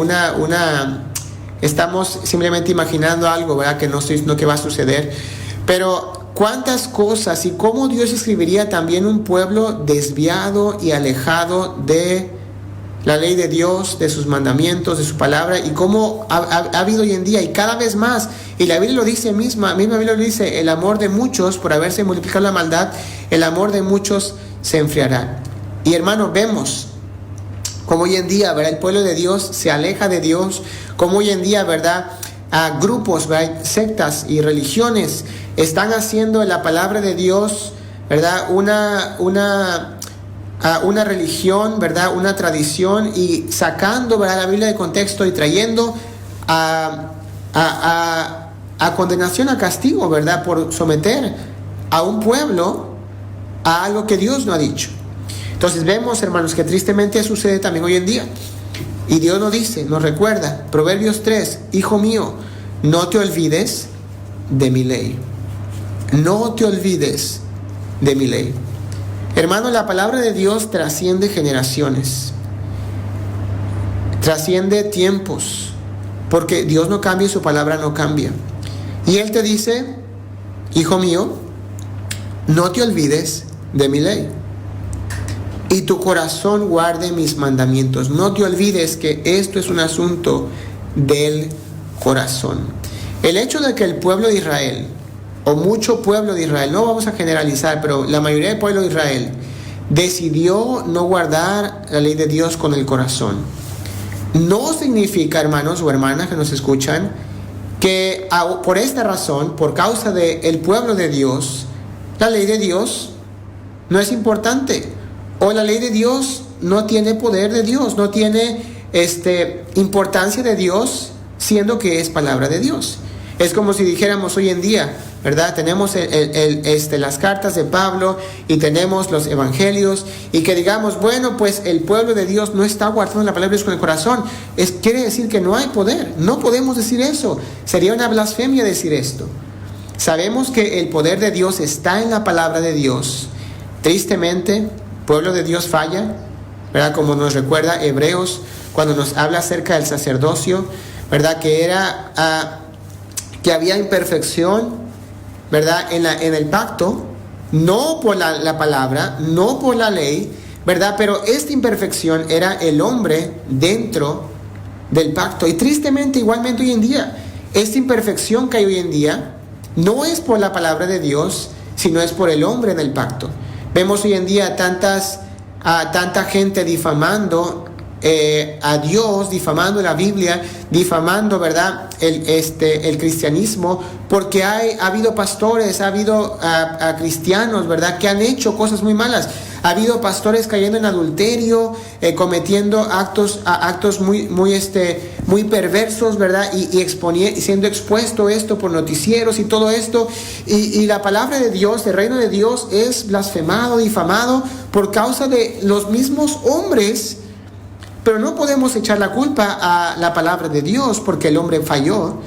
estamos simplemente imaginando algo, ¿verdad?, que no estoy diciendo que va a suceder, pero cuántas cosas, y cómo Dios escribiría también un pueblo desviado y alejado de la ley de Dios, de sus mandamientos, de su palabra, y cómo ha habido hoy en día, y cada vez más. Y la Biblia lo dice misma Biblia lo dice, el amor de muchos, por haberse multiplicado la maldad, el amor de muchos se enfriará. Y hermano, vemos como hoy en día, ¿verdad?, el pueblo de Dios se aleja de Dios, como hoy en día, ¿verdad?, a grupos, ¿verdad?, sectas y religiones están haciendo en la palabra de Dios, ¿verdad?, una religión, ¿verdad?, una tradición, y sacando, ¿verdad?, la Biblia de contexto y trayendo a condenación, a castigo, ¿verdad?, por someter a un pueblo a algo que Dios no ha dicho. Entonces vemos, hermanos, que tristemente sucede también hoy en día. Y Dios nos recuerda, Proverbios 3, hijo mío, no te olvides de mi ley. No te olvides de mi ley. Hermano, la palabra de Dios trasciende generaciones, trasciende tiempos, porque Dios no cambia y su palabra no cambia. Y Él te dice, hijo mío, no te olvides de mi ley, y tu corazón guarde mis mandamientos. No te olvides que esto es un asunto del corazón. El hecho de que el pueblo de Israel, o mucho pueblo de Israel, no vamos a generalizar, pero la mayoría del pueblo de Israel decidió no guardar la ley de Dios con el corazón, no significa, hermanos o hermanas que nos escuchan, que por esta razón, por causa del pueblo de Dios, la ley de Dios no es importante, o la ley de Dios no tiene poder de Dios, no tiene importancia de Dios, siendo que es palabra de Dios. Es como si dijéramos hoy en día, ¿verdad? Tenemos las cartas de Pablo y tenemos los evangelios, y que digamos, bueno, pues el pueblo de Dios no está guardando la palabra de Dios con el corazón. Quiere decir que no hay poder. No podemos decir eso. Sería una blasfemia decir esto. Sabemos que el poder de Dios está en la palabra de Dios. Tristemente, el pueblo de Dios falla, ¿verdad? Como nos recuerda Hebreos cuando nos habla acerca del sacerdocio, ¿verdad? Que había imperfección, ¿verdad? En el pacto, no por la palabra, no por la ley, ¿verdad? Pero esta imperfección era el hombre dentro del pacto. Y tristemente, igualmente hoy en día, esta imperfección que hay hoy en día no es por la palabra de Dios, sino es por el hombre en el pacto. Vemos hoy en día tanta gente difamando a Dios, difamando la Biblia, difamando, ¿verdad?, el cristianismo, porque ha habido pastores, ha habido cristianos, ¿verdad?, que han hecho cosas muy malas. Ha habido pastores cayendo en adulterio, cometiendo actos muy perversos, ¿verdad?, y siendo expuesto esto por noticieros y todo esto. Y la palabra de Dios, el reino de Dios, es blasfemado, difamado por causa de los mismos hombres. Pero no podemos echar la culpa a la palabra de Dios porque el hombre falló.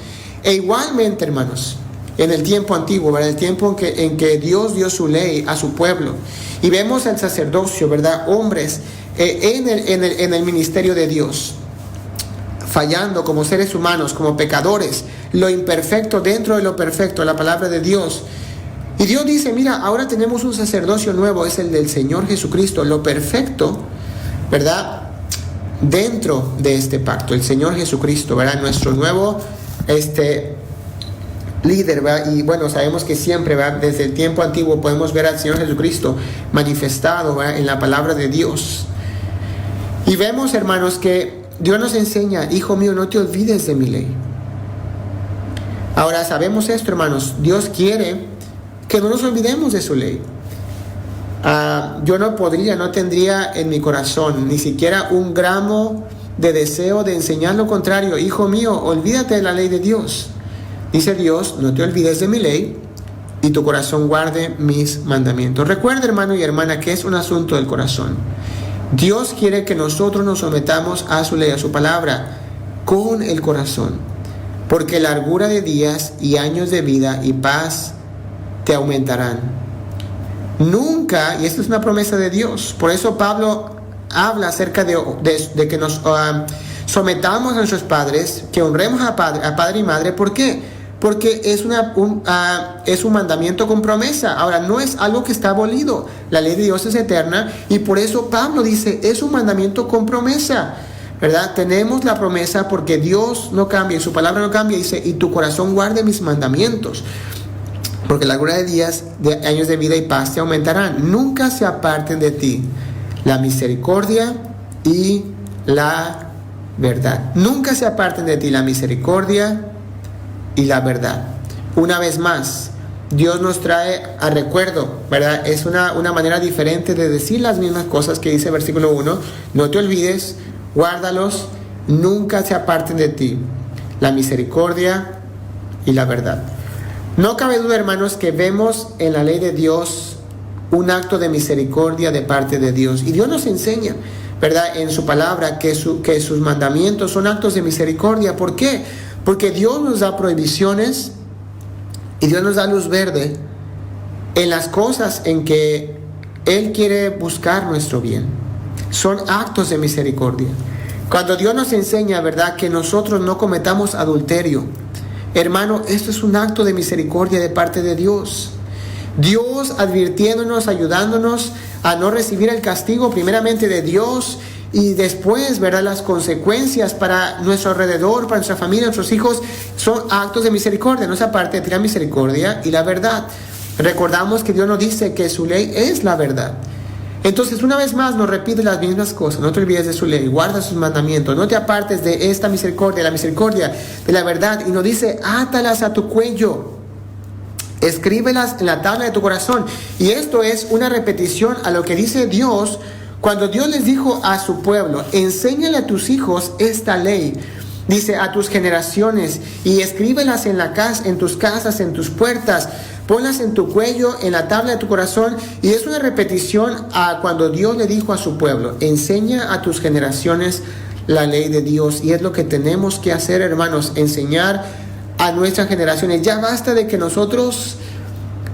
E igualmente, hermanos, en el tiempo antiguo, ¿verdad?, el tiempo en que Dios dio su ley a su pueblo, y vemos el sacerdocio, ¿verdad?, hombres en el ministerio de Dios, fallando como seres humanos, como pecadores, lo imperfecto dentro de lo perfecto, la palabra de Dios. Y Dios dice, mira, ahora tenemos un sacerdocio nuevo, es el del Señor Jesucristo, lo perfecto, ¿verdad?, dentro de este pacto, el Señor Jesucristo, ¿verdad?, nuestro nuevo líder, ¿verdad? Y bueno, sabemos que siempre, ¿verdad?, desde el tiempo antiguo podemos ver al Señor Jesucristo manifestado, ¿verdad?, en la palabra de Dios. Y vemos, hermanos, que Dios nos enseña, hijo mío, no te olvides de mi ley. Ahora sabemos esto, hermanos, Dios quiere que no nos olvidemos de su ley. Yo no tendría en mi corazón ni siquiera un gramo de deseo de enseñar lo contrario. Hijo mío, olvídate de la ley de Dios. Dice Dios, no te olvides de mi ley y tu corazón guarde mis mandamientos. Recuerda, hermano y hermana, que es un asunto del corazón. Dios quiere que nosotros nos sometamos a su ley, a su palabra, con el corazón, porque largura de días y años de vida y paz te aumentarán. Nunca, y esto es una promesa de Dios, por eso Pablo habla acerca de que nos sometamos a nuestros padres, que honremos a padre y madre. ¿Por qué? Porque es un mandamiento con promesa. Ahora, no es algo que está abolido. La ley de Dios es eterna, y por eso Pablo dice, es un mandamiento con promesa, ¿verdad? Tenemos la promesa porque Dios no cambia, y su palabra no cambia. Dice, y tu corazón guarde mis mandamientos, porque la largura de días, de años de vida y paz te aumentarán. Nunca se aparten de ti la misericordia y la verdad. Nunca se aparten de ti la misericordia y la verdad. Una vez más, Dios nos trae a recuerdo, ¿verdad? Es una manera diferente de decir las mismas cosas que dice el versículo 1. No te olvides, guárdalos, nunca se aparten de ti la misericordia y la verdad. No cabe duda, hermanos, que vemos en la ley de Dios un acto de misericordia de parte de Dios. Y Dios nos enseña, ¿verdad?, en su palabra que sus mandamientos son actos de misericordia. ¿Por qué? Porque Dios nos da prohibiciones y Dios nos da luz verde en las cosas en que Él quiere buscar nuestro bien. Son actos de misericordia. Cuando Dios nos enseña, ¿verdad?, que nosotros no cometamos adulterio, hermano, esto es un acto de misericordia de parte de Dios. Dios advirtiéndonos, ayudándonos a no recibir el castigo primeramente de Dios, y después, ¿verdad?, las consecuencias para nuestro alrededor, para nuestra familia, nuestros hijos, son actos de misericordia. No se aparte de la misericordia y la verdad. Recordamos que Dios nos dice que su ley es la verdad. Entonces, una vez más nos repite las mismas cosas. No te olvides de su ley, guarda sus mandamientos, no te apartes de esta misericordia, la misericordia de la verdad. Y nos dice, átalas a tu cuello, escríbelas en la tabla de tu corazón. Y esto es una repetición a lo que dice Dios cuando Dios les dijo a su pueblo, enséñale a tus hijos esta ley. Dice, a tus generaciones, y escríbelas en la casa, en tus casas, en tus puertas, ponlas en tu cuello, en la tabla de tu corazón. Y es una repetición a cuando Dios le dijo a su pueblo, enseña a tus generaciones la ley de Dios. Y es lo que tenemos que hacer, hermanos, enseñar a nuestras generaciones. Ya basta de que nosotros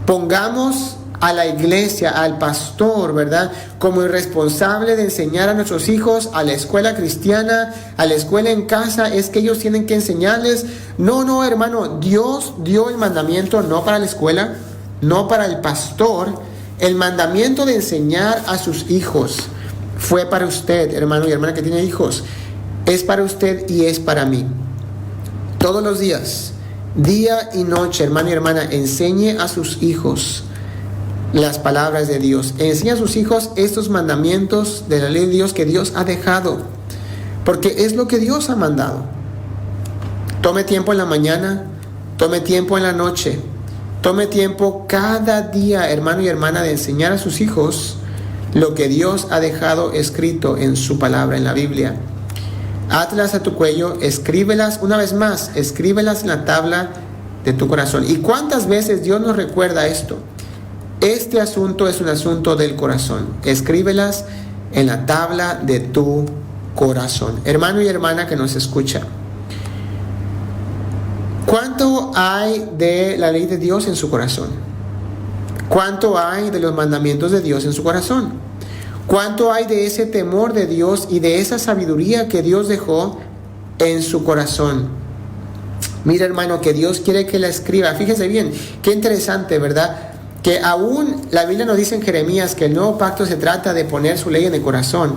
pongamos a la iglesia, al pastor, ¿verdad?, como el responsable de enseñar a nuestros hijos a la escuela cristiana, a la escuela en casa. Es que ellos tienen que enseñarles. No, hermano, Dios dio el mandamiento no para la escuela, no para el pastor. El mandamiento de enseñar a sus hijos fue para usted, hermano y hermana que tiene hijos. Es para usted y es para mí. Todos los días, día y noche, hermano y hermana, enseñe a sus hijos las palabras de Dios. Enseña a sus hijos estos mandamientos de la ley de Dios que Dios ha dejado, porque es lo que Dios ha mandado. Tome tiempo en la mañana, tome tiempo en la noche, tome tiempo cada día, hermano y hermana, de enseñar a sus hijos lo que Dios ha dejado escrito en su palabra, en la Biblia. Átlas a tu cuello, escríbelas, una vez más, escríbelas en la tabla de tu corazón. ¿Y cuántas veces Dios nos recuerda esto? Este asunto es un asunto del corazón. Escríbelas en la tabla de tu corazón. Hermano y hermana que nos escucha, ¿cuánto hay de la ley de Dios en su corazón? ¿Cuánto hay de los mandamientos de Dios en su corazón? ¿Cuánto hay de ese temor de Dios y de esa sabiduría que Dios dejó en su corazón? Mira, hermano, que Dios quiere que la escriba. Fíjese bien, qué interesante, ¿verdad? Que aún la Biblia nos dice en Jeremías que el nuevo pacto se trata de poner su ley en el corazón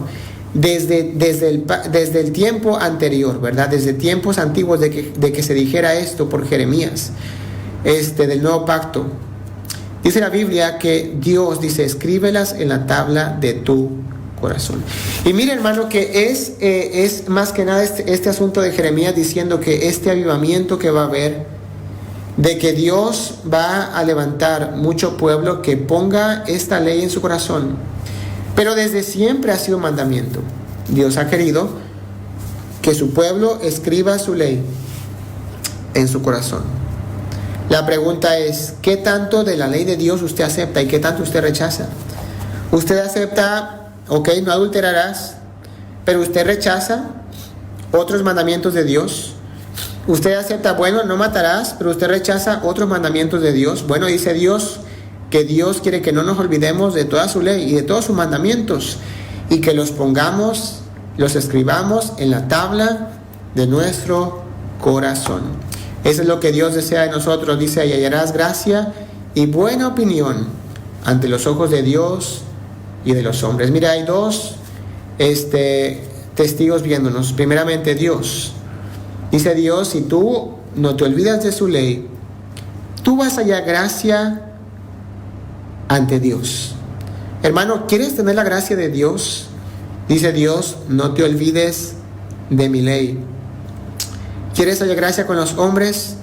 desde el tiempo anterior, ¿verdad? Desde tiempos antiguos de que se dijera esto por Jeremías, del nuevo pacto. Dice la Biblia que Dios dice, escríbelas en la tabla de tu corazón. Y mire, hermano, que es más que nada este asunto de Jeremías diciendo que este avivamiento que va a haber, de que Dios va a levantar mucho pueblo que ponga esta ley en su corazón. Pero desde siempre ha sido un mandamiento. Dios ha querido que su pueblo escriba su ley en su corazón. La pregunta es, ¿qué tanto de la ley de Dios usted acepta y qué tanto usted rechaza? Usted acepta, ok, no adulterarás, pero usted rechaza otros mandamientos de Dios. Usted acepta, bueno, no matarás, pero usted rechaza otros mandamientos de Dios. Bueno, dice Dios que Dios quiere que no nos olvidemos de toda su ley y de todos sus mandamientos y que los pongamos, los escribamos en la tabla de nuestro corazón. Eso es lo que Dios desea de nosotros. Dice, y hallarás gracia y buena opinión ante los ojos de Dios y de los hombres. Mira, hay dos testigos viéndonos. Primeramente, Dios. Dice Dios, si tú no te olvidas de su ley, tú vas a hallar gracia ante Dios. Hermano, ¿quieres tener la gracia de Dios? Dice Dios, no te olvides de mi ley. ¿Quieres hallar gracia con los hombres?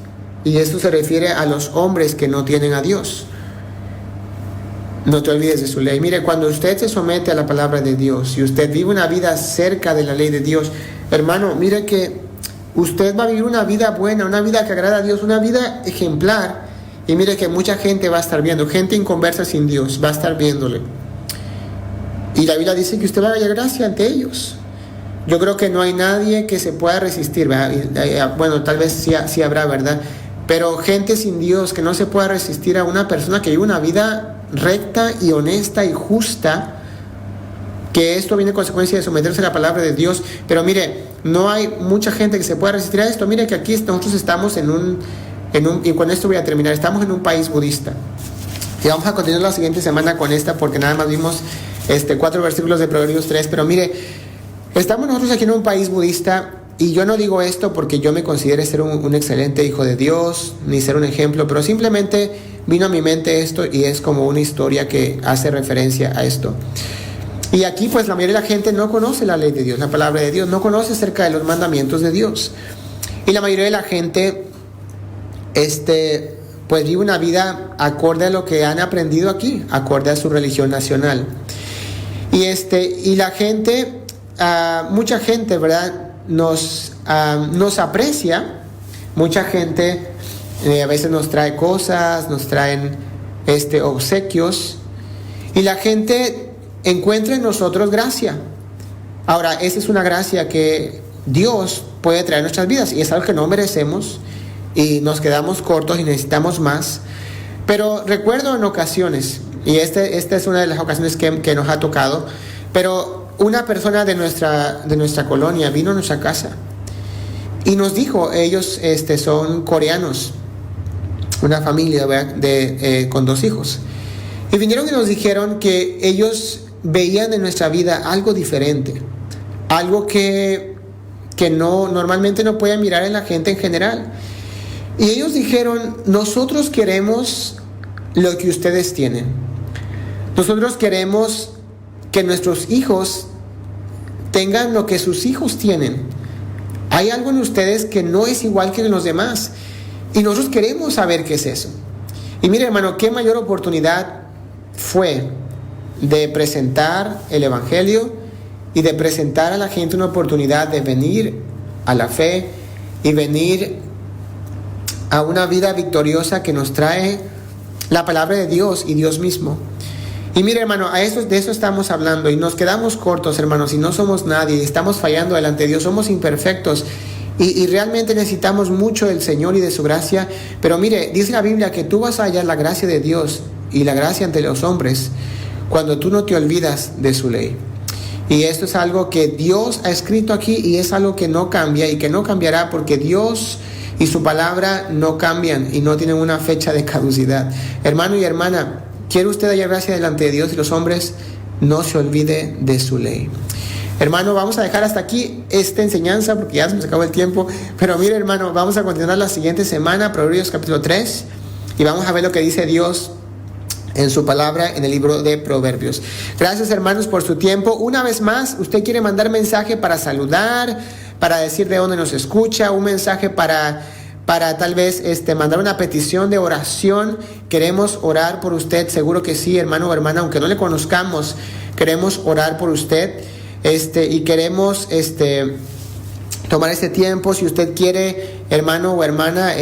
Y esto se refiere a los hombres que no tienen a Dios. No te olvides de su ley. Mire, cuando usted se somete a la palabra de Dios y usted vive una vida cerca de la ley de Dios, hermano, mire que usted va a vivir una vida buena, una vida que agrada a Dios, una vida ejemplar. Y mire que mucha gente va a estar viendo, gente inconversa sin Dios, va a estar viéndole. Y la Biblia dice que usted va a hallar gracia ante ellos. Yo creo que no hay nadie que se pueda resistir, ¿verdad? Bueno, tal vez sí habrá, ¿verdad? Pero gente sin Dios que no se pueda resistir a una persona que vive una vida recta y honesta y justa, que esto viene en consecuencia de someterse a la palabra de Dios. Pero mire, no hay mucha gente que se pueda resistir a esto. Mire que aquí nosotros estamos y con esto voy a terminar, estamos en un país budista. Y vamos a continuar la siguiente semana con esta, porque nada más vimos 4 versículos de Proverbios 3. Pero mire, estamos nosotros aquí en un país budista, y yo no digo esto porque yo me considere ser un excelente hijo de Dios, ni ser un ejemplo, pero simplemente vino a mi mente esto y es como una historia que hace referencia a esto. Y aquí pues la mayoría de la gente no conoce la ley de Dios, la palabra de Dios, no conoce acerca de los mandamientos de Dios. Y la mayoría de la gente pues vive una vida acorde a lo que han aprendido aquí, acorde a su religión nacional. Y la gente, mucha gente, ¿verdad?, nos aprecia. Mucha gente a veces nos trae cosas, nos traen obsequios, y la gente encuentra en nosotros gracia. Ahora, esa es una gracia que Dios puede traer a nuestras vidas, y es algo que no merecemos y nos quedamos cortos y necesitamos más. Pero recuerdo en ocasiones, y esta es una de las ocasiones que nos ha tocado, pero una persona de nuestra colonia vino a nuestra casa y nos dijo, ellos son coreanos, una familia con 2 hijos, y vinieron y nos dijeron que ellos veían en nuestra vida algo diferente, algo que normalmente no pueden mirar en la gente en general. Y ellos dijeron, nosotros queremos lo que ustedes tienen. Nosotros queremos que nuestros hijos tengan lo que sus hijos tienen. Hay algo en ustedes que no es igual que en los demás, y nosotros queremos saber qué es eso. Y mire, hermano, qué mayor oportunidad fue de presentar el Evangelio y de presentar a la gente una oportunidad de venir a la fe y venir a una vida victoriosa que nos trae la palabra de Dios y Dios mismo. Y mire, hermano, de eso estamos hablando, y nos quedamos cortos, hermanos, y no somos nadie, y estamos fallando delante de Dios, somos imperfectos, y realmente necesitamos mucho del Señor y de su gracia. Pero mire, dice la Biblia que tú vas a hallar la gracia de Dios y la gracia ante los hombres cuando tú no te olvidas de su ley. Y esto es algo que Dios ha escrito aquí, y es algo que no cambia y que no cambiará, porque Dios y su palabra no cambian y no tienen una fecha de caducidad. Hermano y hermana, ¿quiere usted hallar gracia delante de Dios y los hombres? No se olvide de su ley. Hermano, vamos a dejar hasta aquí esta enseñanza porque ya se nos acabó el tiempo. Pero mire, hermano, vamos a continuar la siguiente semana, Proverbios capítulo 3, y vamos a ver lo que dice Dios en su palabra en el libro de Proverbios. Gracias, hermanos, por su tiempo. Una vez más, usted quiere mandar mensaje para saludar, para decir de dónde nos escucha, un mensaje para tal vez mandar una petición de oración. Queremos orar por usted, seguro que sí, hermano o hermana, aunque no le conozcamos, queremos orar por usted, y queremos tomar este tiempo. Si usted quiere, hermano o hermana,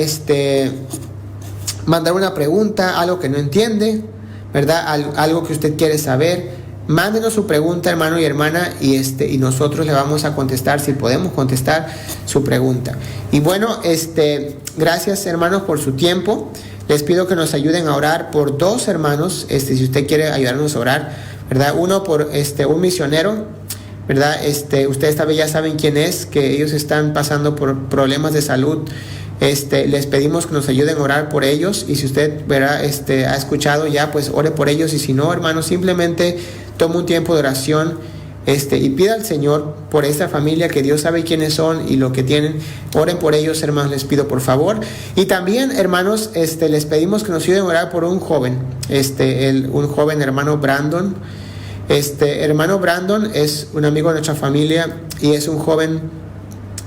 mandar una pregunta, algo que no entiende, ¿verdad? Algo que usted quiere saber, mándenos su pregunta, hermano y hermana, y nosotros le vamos a contestar, si podemos contestar su pregunta. Y bueno, gracias, hermanos, por su tiempo. Les pido que nos ayuden a orar por 2 hermanos, si usted quiere ayudarnos a orar, ¿verdad? Uno por un misionero, ¿verdad? Ustedes ya saben quién es, que ellos están pasando por problemas de salud. Les pedimos que nos ayuden a orar por ellos, y si usted, ¿verdad? Ha escuchado ya, pues ore por ellos, y si no, hermanos, simplemente tome un tiempo de oración, y pida al Señor por esta familia, que Dios sabe quiénes son y lo que tienen. Oren por ellos, hermanos, les pido por favor. Y también, hermanos, les pedimos que nos ayuden a orar por un joven, un joven, hermano Brandon. Hermano Brandon es un amigo de nuestra familia, y es un joven,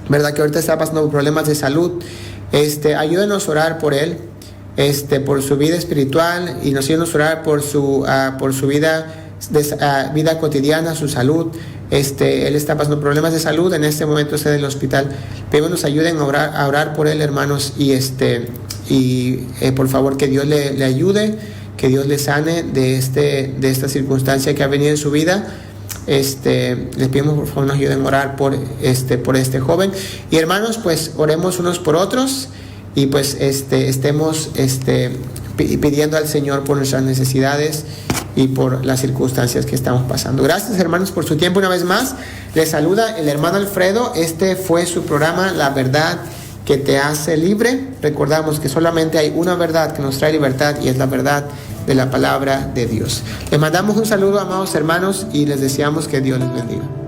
¿verdad?, que ahorita está pasando problemas de salud. Ayúdenos a orar por él, por su vida espiritual, y nos ayúdenos a orar por su vida cotidiana, su salud. Él está pasando problemas de salud, en este momento está en el hospital. Pero nos ayuden a orar por él, hermanos, y por favor, que Dios le ayude, que Dios le sane de esta circunstancia que ha venido en su vida. Les pedimos por favor nos ayuden a orar por este joven. Y hermanos, pues oremos unos por otros, y pues estemos pidiendo al Señor por nuestras necesidades y por las circunstancias que estamos pasando. Gracias, hermanos, por su tiempo. Una vez más les saluda el hermano Alfredo. Fue su programa, La Verdad que te hace libre. Recordamos que solamente hay una verdad que nos trae libertad, y es la verdad de la palabra de Dios. Les mandamos un saludo, amados hermanos, y les deseamos que Dios les bendiga.